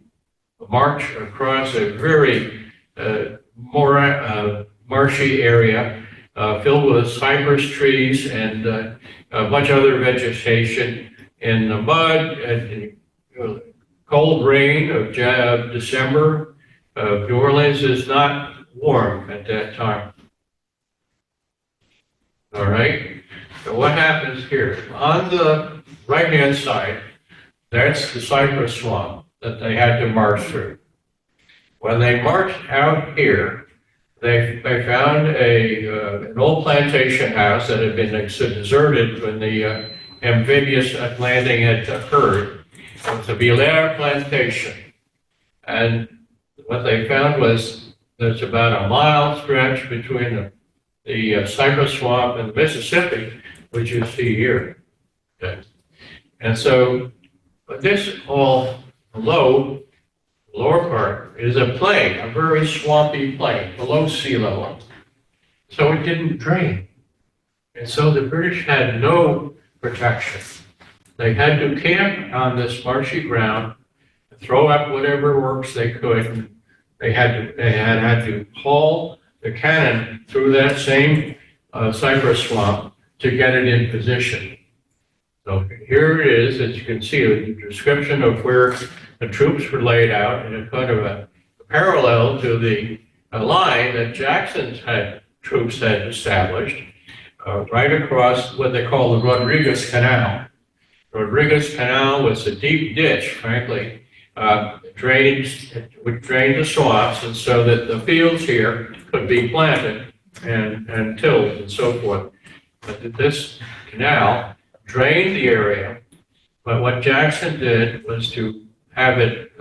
march across a very marshy area filled with cypress trees and a bunch of other vegetation in the mud and cold rain of December. New Orleans is not warm at that time. All right. So what happens here? On the right-hand side, that's the cypress swamp that they had to march through. When they marched out here, they found an old plantation house that had been deserted when the amphibious landing had occurred. It was a Belair plantation. And what they found was there's about a mile stretch between the cypress swamp and the Mississippi, which you see here. Okay. And so this all lower part is a plain, a very swampy plain below sea level. So it didn't drain. And so the British had no protection. They had to camp on this marshy ground, throw up whatever works they could. They had to haul the cannon through that same cypress swamp to get it in position. So here it is, as you can see, a description of where the troops were laid out in a kind of a parallel to the line that Jackson's troops had established, right across what they call the Rodriguez Canal. Rodriguez Canal was a deep ditch, frankly, which drained the swamps, and so that the fields here could be planted and tilled and so forth. But this canal drained the area, but what Jackson did was to have it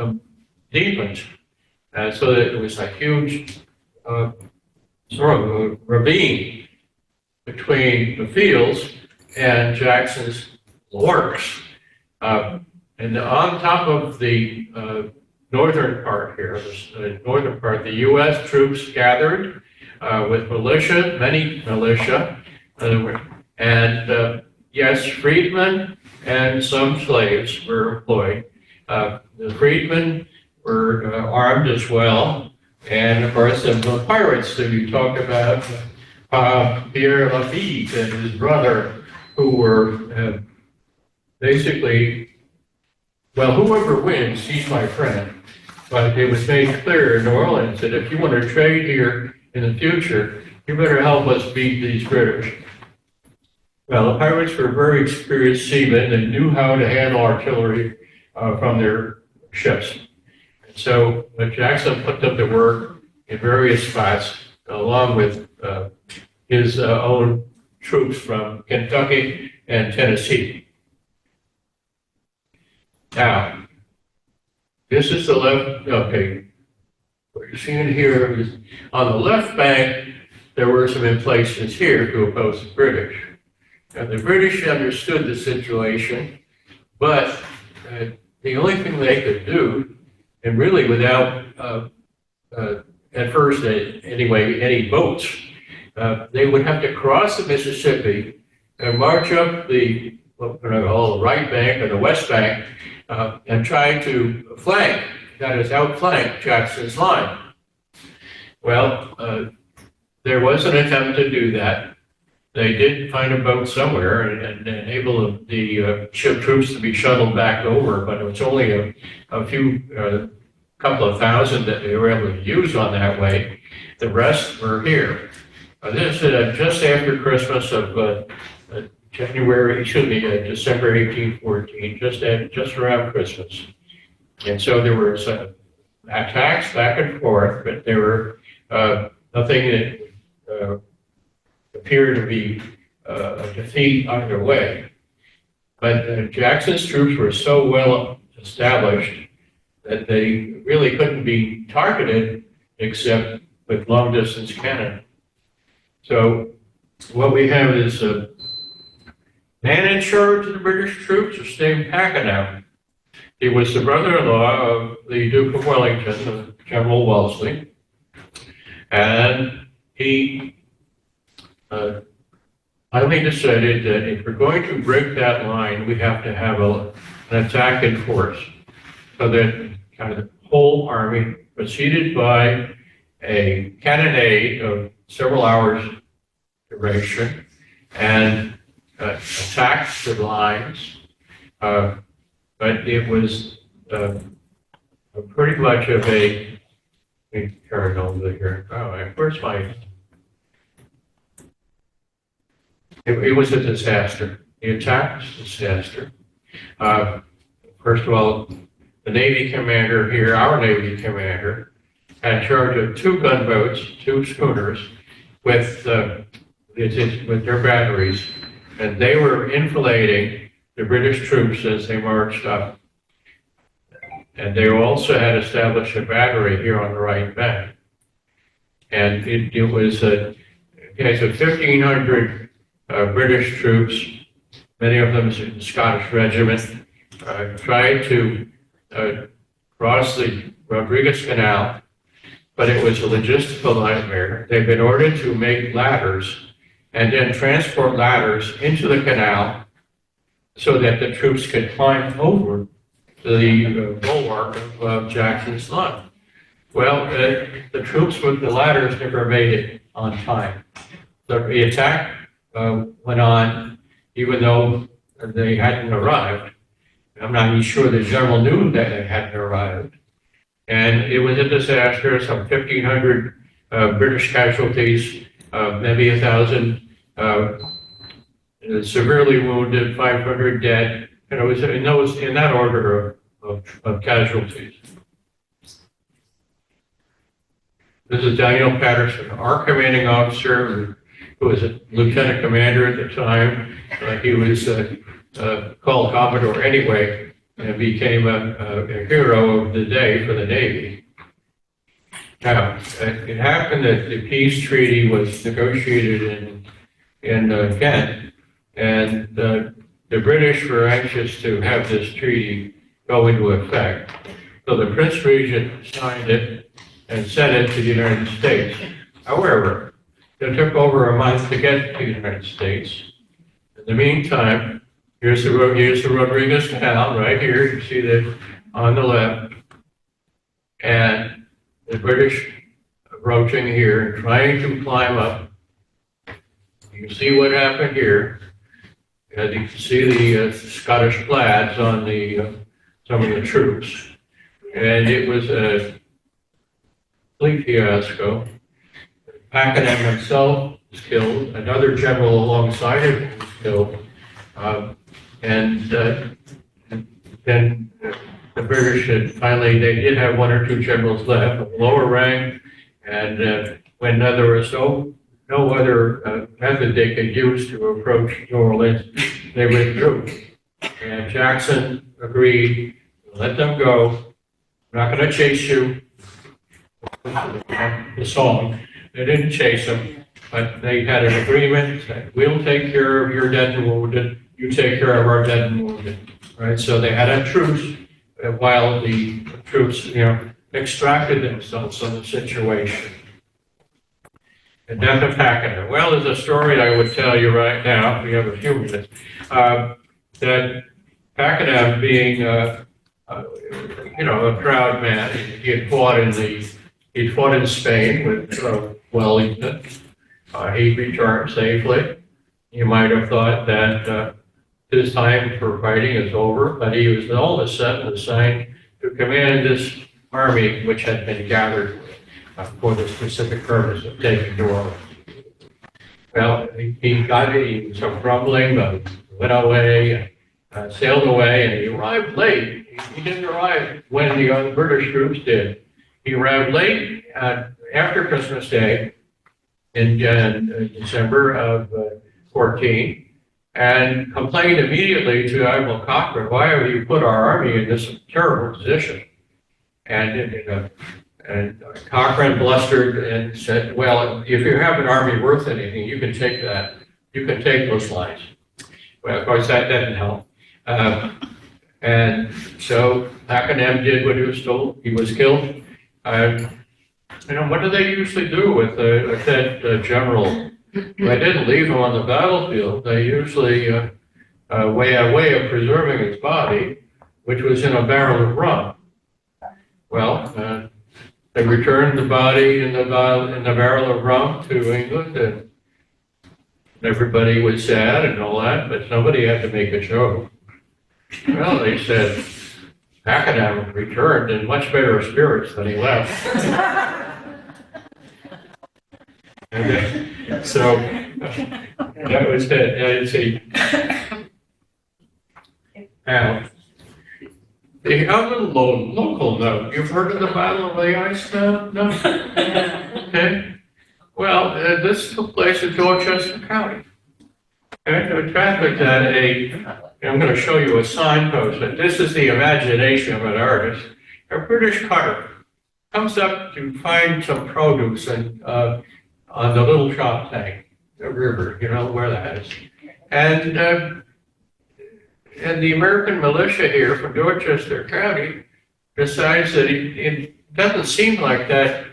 deepened, so that it was a huge sort of a ravine between the fields and Jackson's works. And on top of the northern part here, the northern part, the U.S. troops gathered with militia, many militia, and yes, freedmen and some slaves were employed. The freedmen were armed as well, and of course the pirates that you talked about, Pierre Lafitte and his brother, who were basically, well, whoever wins, he's my friend. But it was made clear in New Orleans that if you want to trade here in the future, you better help us beat these British. Well, the pirates were very experienced seamen and knew how to handle artillery from their ships. And so Jackson put them to work in various spots, along with his own troops from Kentucky and Tennessee. Now, this is the left, okay, what you're seeing here is on the left bank, there were some emplacements here to oppose the British. And the British understood the situation, but the only thing they could do, and really without, at first anyway, any boats, they would have to cross the Mississippi and march up the right bank or the west bank and try to flank, that is, outflank Jackson's line. Well, there was an attempt to do that. They did find a boat somewhere and enable the ship troops to be shuttled back over, but it was only a few, couple of thousand that they were able to use on that way. The rest were here. This is just after Christmas of December 1814, just around Christmas. And so there was attacks back and forth, but there were nothing that appeared to be a defeat either way. But Jackson's troops were so well established that they really couldn't be targeted except with long distance cannon. So what we have is a man in charge of the British troops was named Pakenham. He was the brother-in-law of the Duke of Wellington, General Wellesley, and he finally decided that if we're going to break that line, we have to have an attack in force. So that kind of the whole army, preceded by a cannonade of several hours duration, and attacked the lines. But it was pretty much of a, let me carry it over here. Oh, where's my, it was a disaster. The attack was a disaster. First of all, the Navy commander here, our Navy commander, had charge of 2 gunboats, 2 schooners, with their batteries, and they were enfilading the British troops as they marched up. And they also had established a battery here on the right bank. And it was a 1,500 British troops, many of them in the Scottish regiment, tried to cross the Rodriguez Canal, but it was a logistical nightmare. They've been ordered to make ladders and then transport ladders into the canal so that the troops could climb over the bulwark of Jackson's line. Well, the troops with the ladders never made it on time. The attack went on even though they hadn't arrived. I'm not even sure the general knew that they hadn't arrived. And it was a disaster, some 1,500 British casualties, maybe 1,000 severely wounded, 500 dead, and it was in that order of casualties. This is Daniel Patterson, our commanding officer, who was a lieutenant commander at the time. He was called Commodore anyway, and became a hero of the day for the Navy. Now, it happened that the peace treaty was negotiated in Kent, and the British were anxious to have this treaty go into effect. So the Prince Regent signed it and sent it to the United States. However, it took over a month to get to the United States. In the meantime, here's the Rodriguez Canal right here. You see that on the left. And the British approaching here, trying to climb up. You can see what happened here. And you can see the Scottish plaids on some of the troops. And it was a complete fiasco. Pakenham himself was killed. Another general alongside him was killed. And then the British had finally, they did have 1 or 2 generals left of lower rank, and when there was no other method they could use to approach New Orleans, they withdrew. And Jackson agreed, let them go, I'm not going to chase you. The song, they didn't chase them, but they had an agreement that we'll take care of your dead and wounded, you take care of our dead and wounded, right? So they had a truce while the troops, extracted themselves from the situation. The death of Pakenham. Well, there's a story I would tell you right now, if we have a few minutes, that Pakenham being, a proud man, he had fought in Spain with Wellington. He returned safely. You might have thought that his time for fighting is over, but he was all of a sudden assigned to command this army which had been gathered for the specific purpose of taking New Orleans. Well, he got it, he was some grumbling, but went away, sailed away, and he arrived late. He didn't arrive when the British troops did. He arrived late after Christmas Day in December of 14, and complained immediately to Admiral Cochrane, why have you put our army in this terrible position? And Cochrane blustered and said, well, if you have an army worth anything, you can take that. You can take those lines. Well, of course, that didn't help. And so Pakenham did what he was told. He was killed. What do they usually do with a dead general? They didn't leave him on the battlefield. They usually a way of preserving his body, which was in a barrel of rum. Well, they returned the body in the barrel of rum to England, and everybody was sad and all that, but somebody had to make a joke. Well, they said Pakenham returned in much better spirits than he left. And then, so that was it. Now, The other local note, you've heard of the Battle of the Ice Mound? No? Okay. Well, this took place in Dorchester County. Okay, the traffic had I'm going to show you a signpost, but this is the imagination of an artist. A British cutter comes up to find some produce on the Little Chop Tank, the river, you know where that is. And the American militia here from Dorchester County decides that it doesn't seem like that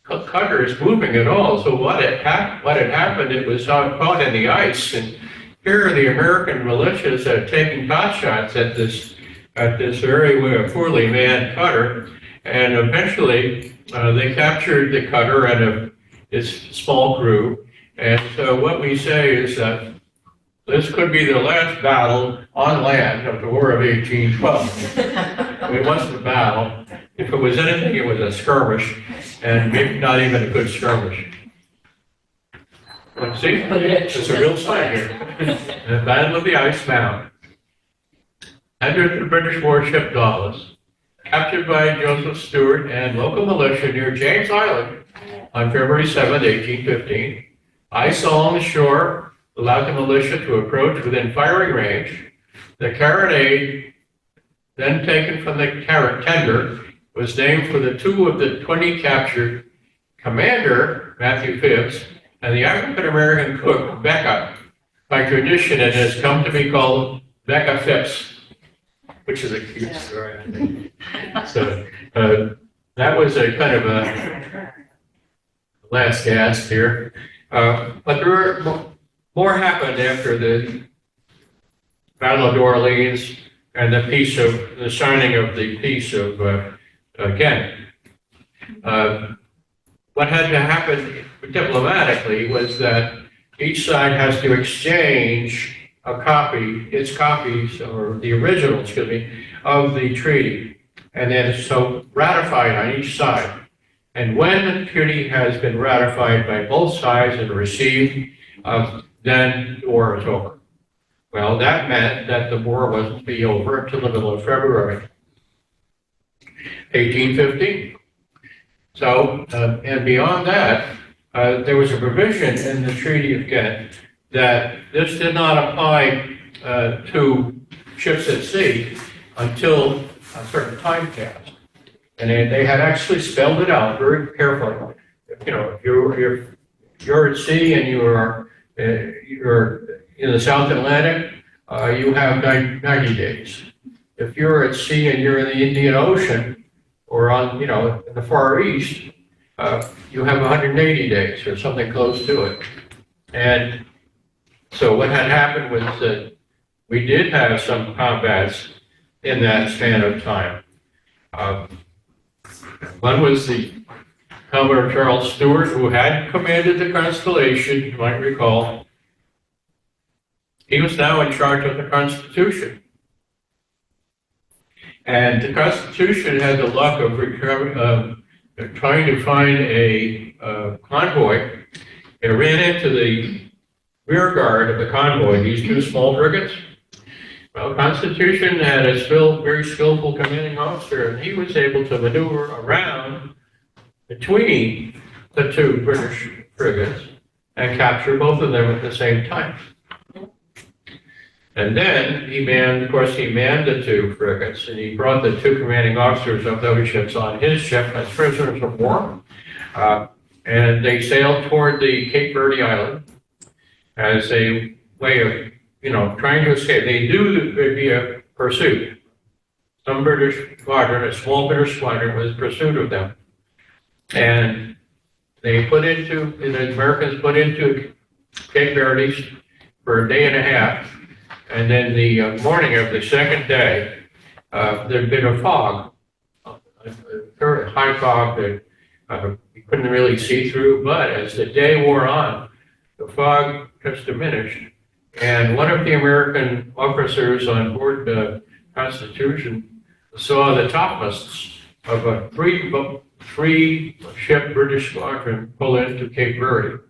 cutter is moving at all. So what had happened, it was caught in the ice, and here are the American militias taking pot shots at this very poorly manned cutter, and eventually they captured the cutter and its small crew. And so what we say is that this could be the last battle on land of the War of 1812. It wasn't a battle. If it was anything, it was a skirmish, and maybe not even a good skirmish. Let's see, it's a real sign here. The Battle of the Ice Mound. Entered the British warship Dudley, captured by Joseph Stewart and local militia near James Island on February 7, 1815. Ice along the shore allowed the militia to approach within firing range. The carronade, then taken from the tender, was named for the two of the 20 captured, Commander Matthew Phibbs and the African-American cook Becca. By tradition, it has come to be called Becca Phipps, which is a cute story, I think. So that was a kind of a last gasp here. But there were more happened after the Battle of New Orleans and the signing of the Peace of Ghent. What had to happen diplomatically was that each side has to exchange its copies, or the original, of the treaty, and then it's so ratified on each side. And when the treaty has been ratified by both sides and received, then the war is over. Well, that meant that the war wasn't to be over until the middle of February 1815. So, and beyond that, there was a provision in the Treaty of Ghent that this did not apply to ships at sea until a certain time passed. And they had actually spelled it out very carefully. You know, if you're at sea and you're in the South Atlantic, you have 90 days. If you're at sea and you're in the Indian Ocean, or in the Far East, you have 180 days or something close to it. And so what had happened was that we did have some combats in that span of time. One was the Commodore Charles Stewart, who had commanded the Constellation, you might recall. He was now in charge of the Constitution. And the Constitution had the luck of trying to find a convoy. It ran into the rear guard of the convoy, these two small frigates. Well, Constitution had a very skillful commanding officer, and he was able to maneuver around between the two British frigates and capture both of them at the same time. And then he manned the two frigates, and he brought the two commanding officers of those ships on his ship as prisoners of war. And they sailed toward the Cape Verde Island as a way of, trying to escape. They knew that there would be a pursuit. Some British squadron, a small British squadron, was in pursuit of them. And the Americans put into Cape Verde for a day and a half. And then the morning of the second day, there'd been a fog, a very high fog that you couldn't really see through. But as the day wore on, the fog just diminished. And one of the American officers on board the Constitution saw the topmasts of a three-ship British squadron pull into Cape Verde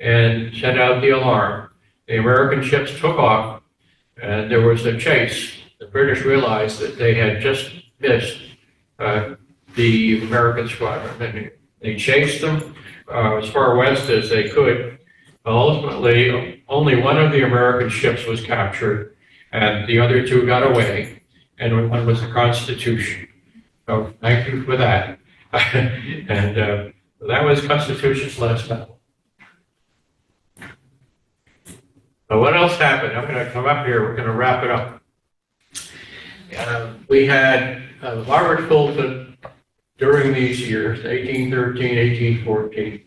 and sent out the alarm. The American ships took off, and there was a chase the British realized that they had just missed the American squadron, and they chased them as far west as they could. Ultimately, only one of the American ships was captured, and the other two got away, and one was the Constitution. So thank you for that. And that was Constitution's last battle. So what else happened? I'm going to come up here. We're going to wrap it up. We had Robert Fulton during these years, 1813, 1814,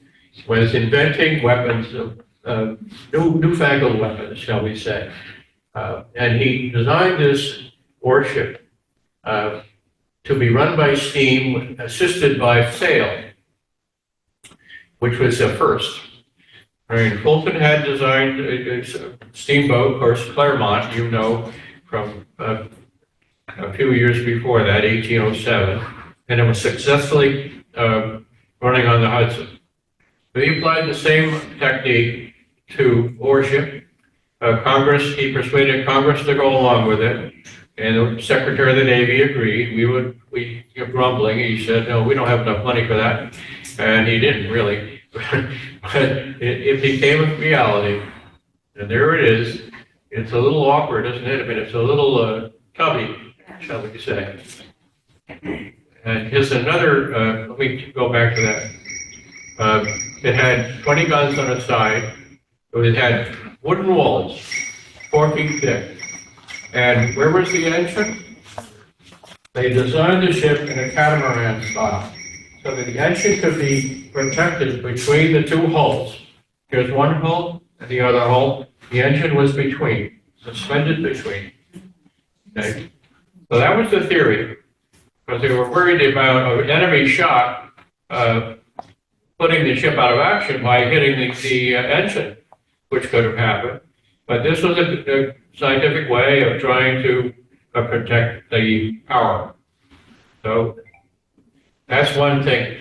was inventing weapons of newfangled weapons, shall we say. And he designed this warship to be run by steam, assisted by sail, which was a first. I mean, Fulton had designed a steamboat, of course, Claremont, you know, from a few years before that, 1807, and it was successfully running on the Hudson. But he applied the same technique to warship. He persuaded Congress to go along with it, and the Secretary of the Navy agreed. We kept grumbling. He said, no, we don't have enough money for that, and he didn't really. But it became a reality, and there it is. It's a little awkward, isn't it? I mean, it's a little tubby, shall we say. And here's another, let me go back to that. It had 20 guns on its side. It had wooden walls, 4 feet thick. And where was the engine? They designed the ship in a catamaran style, so that the engine could be protected between the two hulls. Here's one hull and the other hull. The engine was between, suspended between. Okay. So that was the theory, because they were worried about an enemy shot putting the ship out of action by hitting the engine, which could have happened. But this was a scientific way of trying to protect the power. So that's one thing.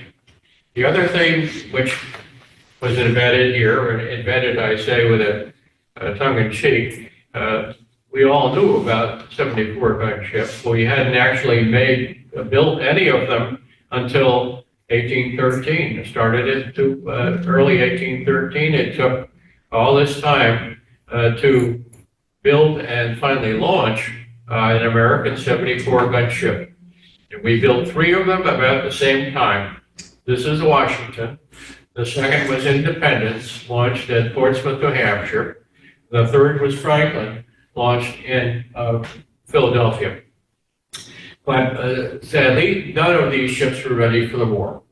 The other thing which was invented here, or invented, I say, with a tongue-in-cheek, we all knew about 74-gun ships. We hadn't actually built any of them until 1813. It started into early 1813. It took all this time to build and finally launch an American 74-gun ship. And we built 3 of them about the same time. This is Washington. The second was Independence, launched at Portsmouth, New Hampshire. The third was Franklin, launched in Philadelphia. But sadly, none of these ships were ready for the war.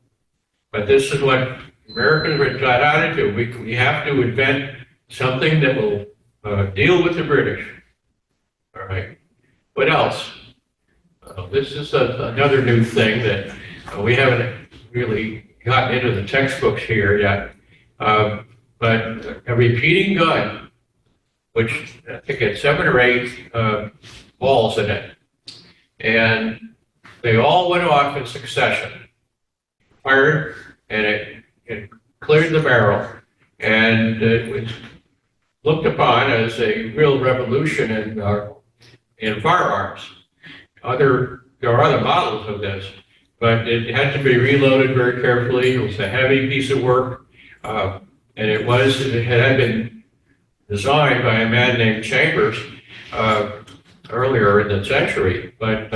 But this is what Americans were taught how to do. We have to invent something that will deal with the British. All right. What else? This is another new thing that we haven't really gotten into the textbooks here yet. But a repeating gun, which I think had 7 or 8 balls in it, and they all went off in succession, fired, and it cleared the barrel, and it was looked upon as a real revolution in firearms. There are other models of this, but it had to be reloaded very carefully. It was a heavy piece of work, and it had been designed by a man named Chambers earlier in the century, but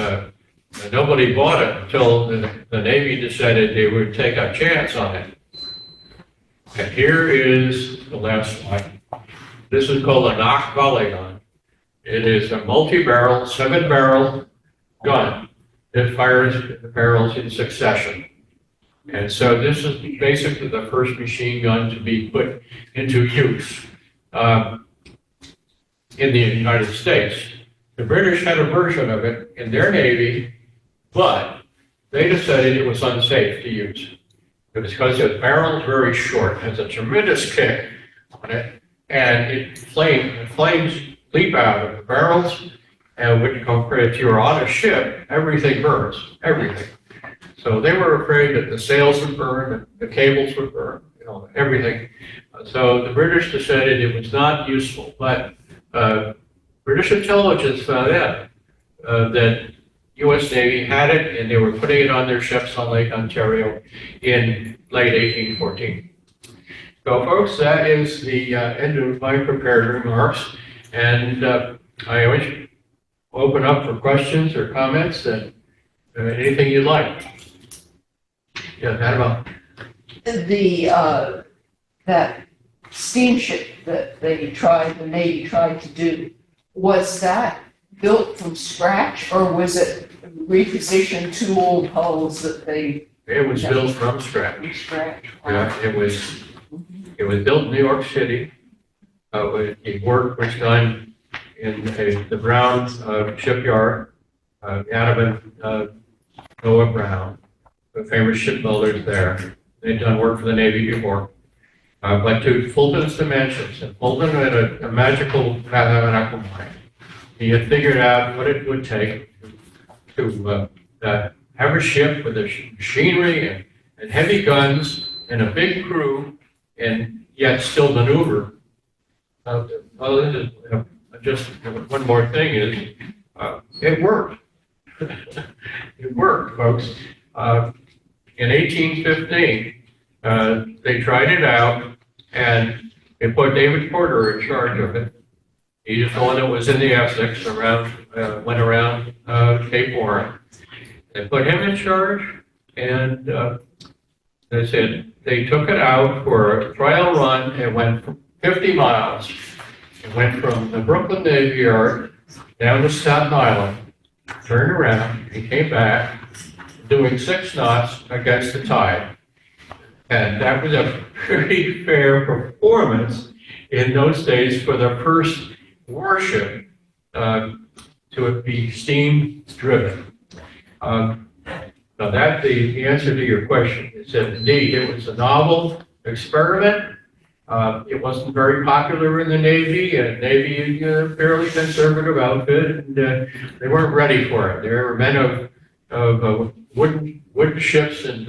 nobody bought it until the Navy decided they would take a chance on it. And here is the last slide. This is called a knock volley gun. It is a multi-barrel, 7-barrel gun that fires the barrels in succession. And so this is basically the first machine gun to be put into use in the United States. The British had a version of it in their Navy, but they decided it was unsafe to use. It was because the barrel is very short, has a tremendous kick on it, and flames leap out of the barrels, and if you're on a ship, everything burns, everything. So they were afraid that the sails would burn, the cables would burn, everything. So the British decided it was not useful, but British intelligence found out that U.S. Navy had it, and they were putting it on their ships on Lake Ontario in late 1814. So, folks, that is the end of my prepared remarks, and I always open up for questions or comments and anything you'd like. Yeah, Annabelle. That steamship that the Navy tried to do, was that built from scratch, or was it repositioned two old hulls that they? It was built from scratch. From scratch. Yeah, it was built in New York City. The work was done in the Brown shipyard, out of Noah Brown, the famous shipbuilders there. They'd done work for the Navy before. But to Fulton's dimensions, and Fulton had a magical mathematical mind. He had figured out what it would take to have a ship with machinery and heavy guns and a big crew, and yet still maneuver. Just one more thing is, it worked. It worked, folks. In 1815, they tried it out, and they put David Porter in charge of it. He's the one that was in the Essex went around Cape Horn. They put him in charge, and they said they took it out for a trial run. It went 50 miles. It went from the Brooklyn Navy Yard down to Staten Island, turned around, and came back, doing 6 knots against the tide. And that was a pretty fair performance in those days for the first warship to be steam driven. Now that the answer to your question is that indeed it was a novel experiment. It wasn't very popular in the Navy, and Navy a fairly conservative outfit, and they weren't ready for it. They were men of wooden ships and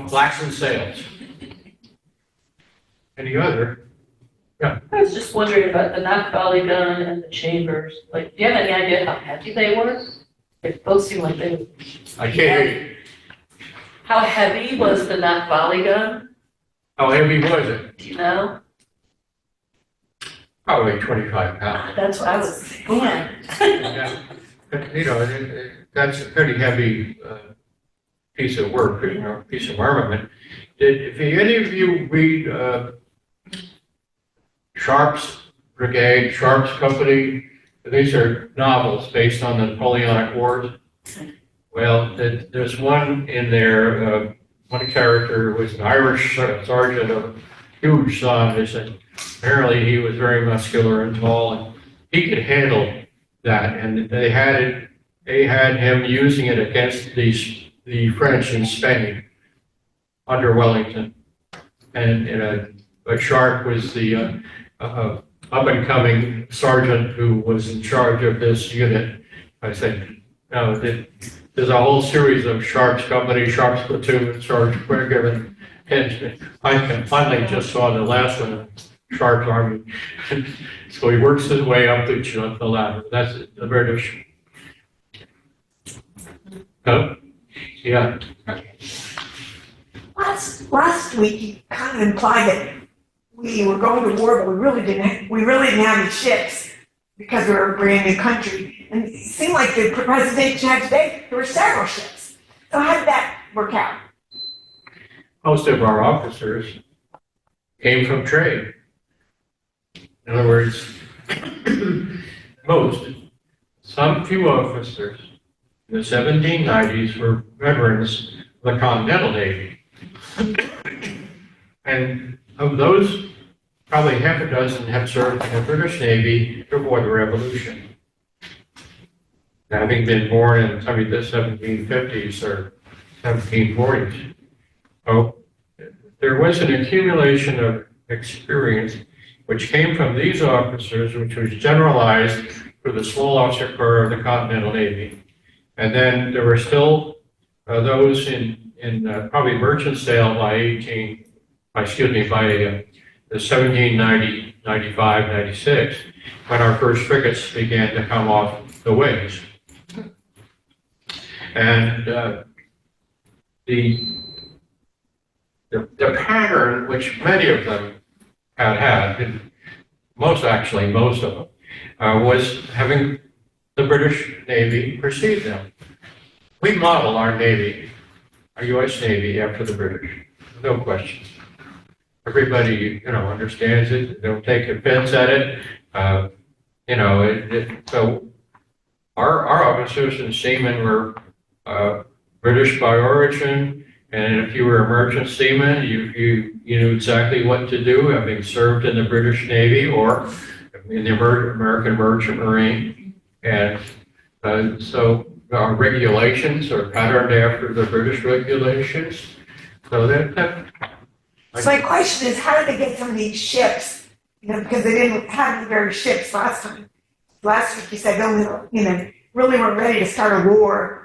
flaxen sails. Any other? Yeah. I was just wondering about the knot volley gun and the chambers. Like, do you have any idea how heavy they were? They both seem like they were. I can't hear you. How heavy was the knot volley gun? How heavy was it? Do you know? Probably 25 pounds. That's what I was thinking. Yeah. You know, that's a pretty heavy piece of work, piece of armament. If any of you read Sharp's Brigade, Sharp's Company, these are novels based on the Napoleonic Wars. Well, there's one in there, one character was an Irish sergeant of huge size, and apparently he was very muscular and tall, and he could handle that, and they had him using it against the French in Spain under Wellington, and but Sharp was the up-and-coming sergeant who was in charge of this unit. I said, no, there's a whole series of Sharp's Company, Sharp's Platoon, Sergeant Quick, and I finally just saw the last one, Sharp's Army. So he works his way up the ladder. That's the British. Oh, yeah. Last week, you kind of implied that we were going to war, but we really didn't have any ships because we were a brand new country. And it seemed like the presentation had today, there were several ships. So how did that work out? Most of our officers came from trade. In other words, some few officers in the 1790s were veterans of the Continental Navy. And of those, probably half a dozen have served in the British Navy before the Revolution. Having been born in the 1750s or 1740s. So there was an accumulation of experience which came from these officers, which was generalized for the small officer corps of the Continental Navy. And then there were still those in probably merchant sail by the 1790, 95, 96, when our first frigates began to come off the waves. And the pattern, which many of them had, and most of them, was having the British Navy precede them. We model our Navy, our U.S. Navy, after the British, no question. Everybody, understands it. They don't take offense at it. So our officers and seamen were British by origin, and if you were a merchant seaman, you knew exactly what to do, having served in the British Navy or in the American Merchant Marine. And so our regulations are patterned after the British regulations. So So my question is, how did they get some of these ships? Because they didn't have any very ships last time. Last week you said, really weren't ready to start a war.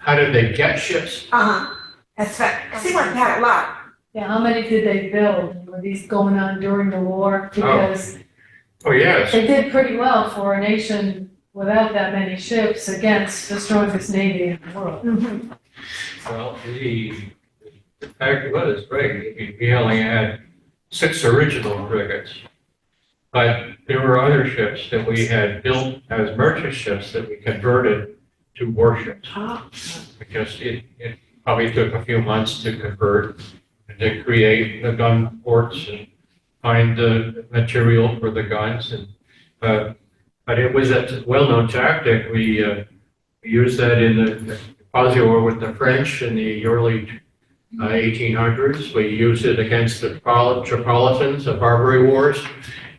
how did they get ships? That's right. It seemed like they had a lot. Yeah, how many did they build? Were these going on during the war? Because Oh, yes. they did pretty well for a nation without that many ships against the strongest navy in the world. Well, the fact was, right, we only had 6 original frigates. But there were other ships that we had built as merchant ships that we converted to warships. Because it probably took a few months to convert and to create the gun ports and find the material for the guns. And but it was a well-known tactic. We used that in the quasi-war with the French in the early 1800s. We used it against the Tripolitans, the Barbary Wars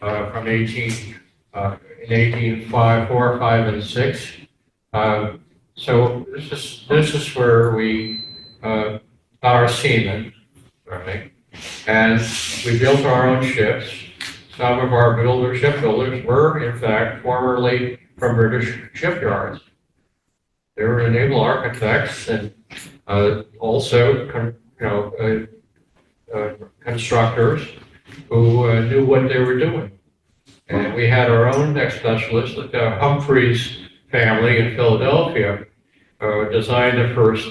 from 1804, 5, and 6. So this is where we got our seamen, right? And we built our own ships. Some of our shipbuilders were, in fact, formerly from British shipyards. They were naval architects and also, constructors who knew what they were doing. And we had our own next specialist, the Humphreys family in Philadelphia, designed the first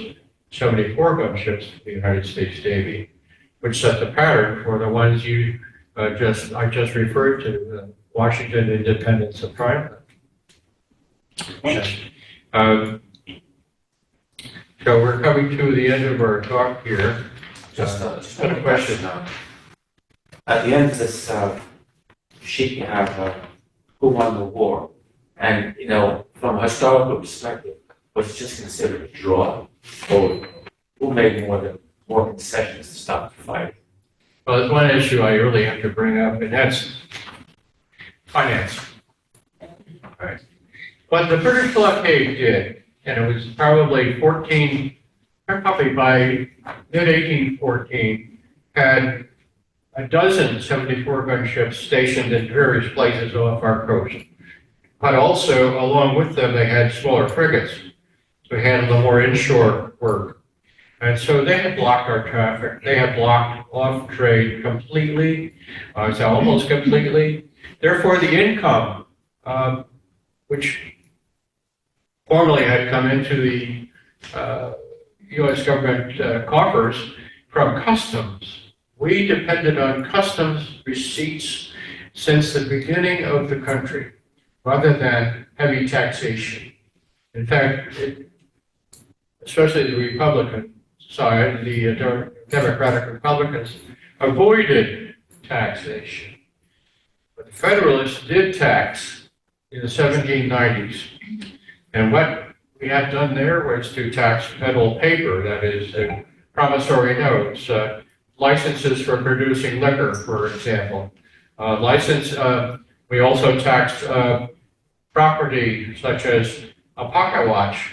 74 gun ships for the United States Navy, which set the pattern for the ones I just referred to, the Washington, Independence, and Triumph. So we're coming to the end of our talk here. Just a question. At the end of this sheet, you have who won the war. And, from a historical perspective, was it just considered a draw? Or who made more concessions to stop the fight? Well, there's one issue I really have to bring up, and that's finance. Right. What the British blockade did, and it was probably by mid-1814, had a dozen 74-gun ships stationed in various places off our coast. But also, along with them, they had smaller frigates to handle the more inshore work. And so they had blocked our traffic. They had blocked off trade completely, almost completely. Therefore, the income, which formerly had come into the U.S. government coffers from customs, we depended on customs receipts since the beginning of the country, rather than heavy taxation. In fact, especially the Republican side, the Democratic Republicans, avoided taxation. But the Federalists did tax in the 1790s. And what we had done there was to tax federal paper, that is, promissory notes, licenses for producing liquor, for example. We also taxed property such as a pocket watch.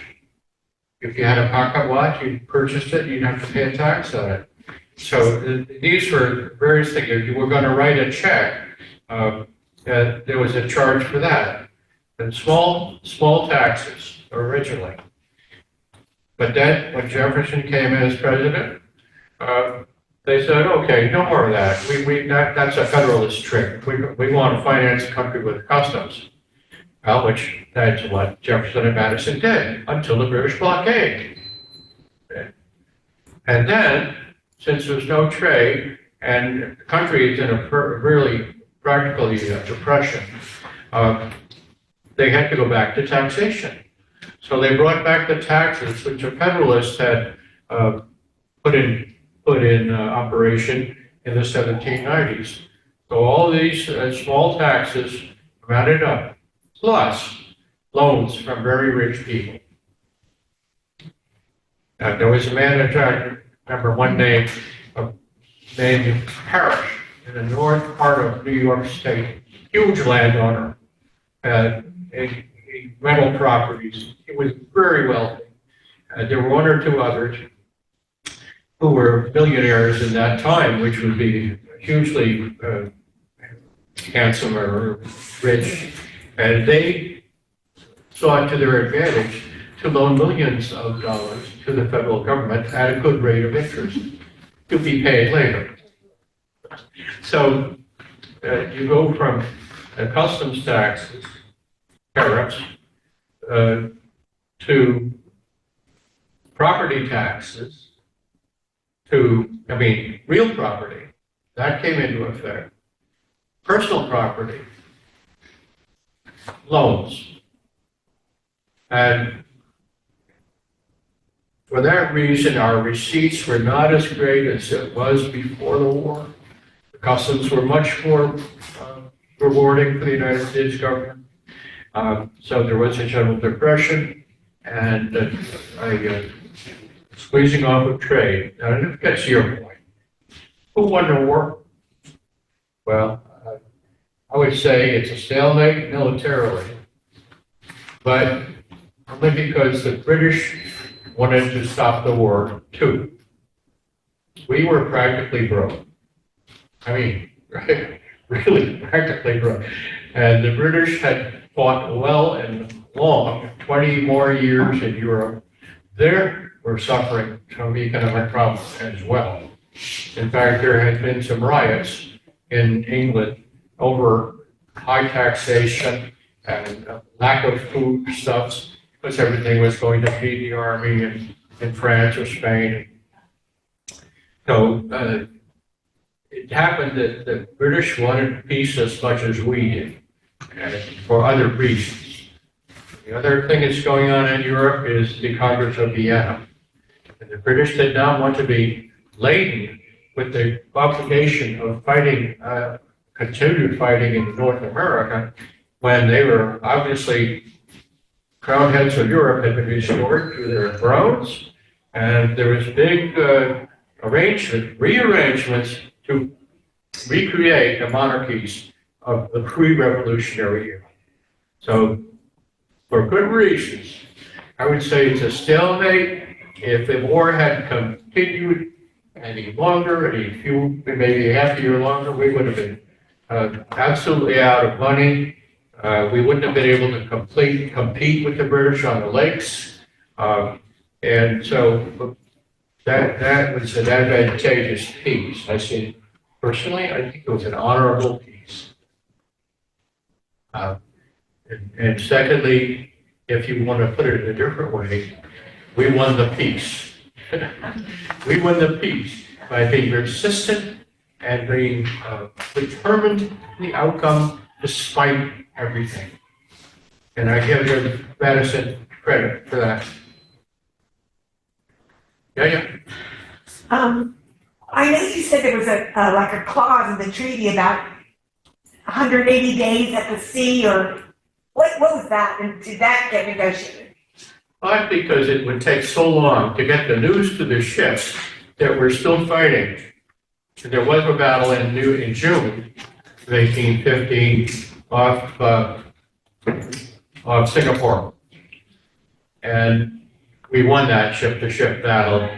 If you had a pocket watch, you purchased it, you'd have to pay a tax on it. So these were various things. If you were going to write a check, there was a charge for that. And small taxes originally. But then when Jefferson came in as president, they said, okay, no more of that. That's a Federalist trick. We want to finance the country with customs. Well, which that's what Jefferson and Madison did until the British blockade. And then, since there's no trade and the country is in a really practically depression, they had to go back to taxation. So they brought back the taxes which the Federalists had put in operation in the 1790s. So all these small taxes rounded up, plus loans from very rich people. There was a man that I remember one name, named Parrish, in the north part of New York State, huge landowner, a rental properties. He was very wealthy. There were one or two others who were billionaires in that time, which would be hugely handsome or rich, and they saw it to their advantage to loan millions of dollars to the federal government at a good rate of interest to be paid later. So you go from customs taxes, tariffs, to property taxes, real property, that came into effect. Personal property, loans. And for that reason, our receipts were not as great as it was before the war. The customs were much more rewarding for the United States government. So there was a general depression and a squeezing off of trade. Now, it gets to your point. Who won the war? Well, I would say it's a stalemate militarily, but only because the British wanted to stop the war too. We were practically broke. Really practically broke. And the British had fought well and long, 20 more years in Europe. They were suffering from economic problems as well. In fact, there had been some riots in England over high taxation and lack of foodstuffs, because everything was going to feed the army in France or Spain. So it happened that the British wanted peace as much as we did, and for other reasons. The other thing that's going on in Europe is the Congress of Vienna. And the British did not want to be laden with the obligation of fighting, continued fighting in North America, when they were obviously crown heads of Europe had been restored to their thrones, and there was big rearrangements to recreate the monarchies of the pre-revolutionary era. So, for good reasons, I would say it's a stalemate. If the war had continued any longer, maybe half a year longer, we would have been absolutely out of money. We wouldn't have been able to compete with the British on the lakes. And so that was an advantageous peace. I see, personally, I think it was an honorable peace. And secondly, if you want to put it in a different way, we won the peace. We won the peace by being persistent and being determined in the outcome despite everything. And I give Madison credit for that. Yeah. I know you said there was like a clause in the treaty about 180 days at the sea, or what was that? And did that get negotiated? Well, because it would take so long to get the news to the ships that we're still fighting. There was a battle in June of 1815 off Singapore. And we won that ship-to-ship battle.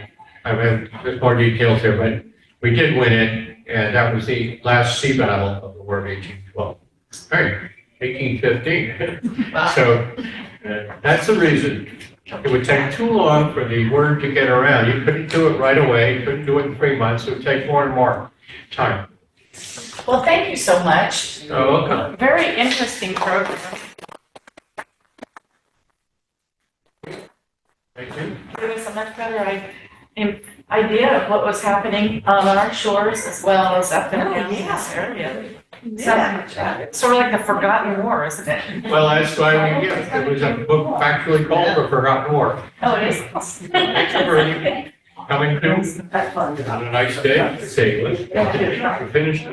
I mean, there's more details here, but we did win it, and that was the last sea battle of the War of 1812. Right, 1815. So that's the reason. It would take too long for the word to get around. You couldn't do it right away. You couldn't do it in 3 months. It would take more and more time. Well, thank you so much. Oh, welcome. Very interesting program. Thank you. Give us a much better idea of what was happening on our shores as well as up and Oh, down yeah. this area. Yeah. It's sort of like the forgotten war, isn't it? Well, that's why we, yeah, it was a book factually called The Forgotten War. Oh, it is. Thank you for coming through. That's fun. Have a nice day. Say, let's finish.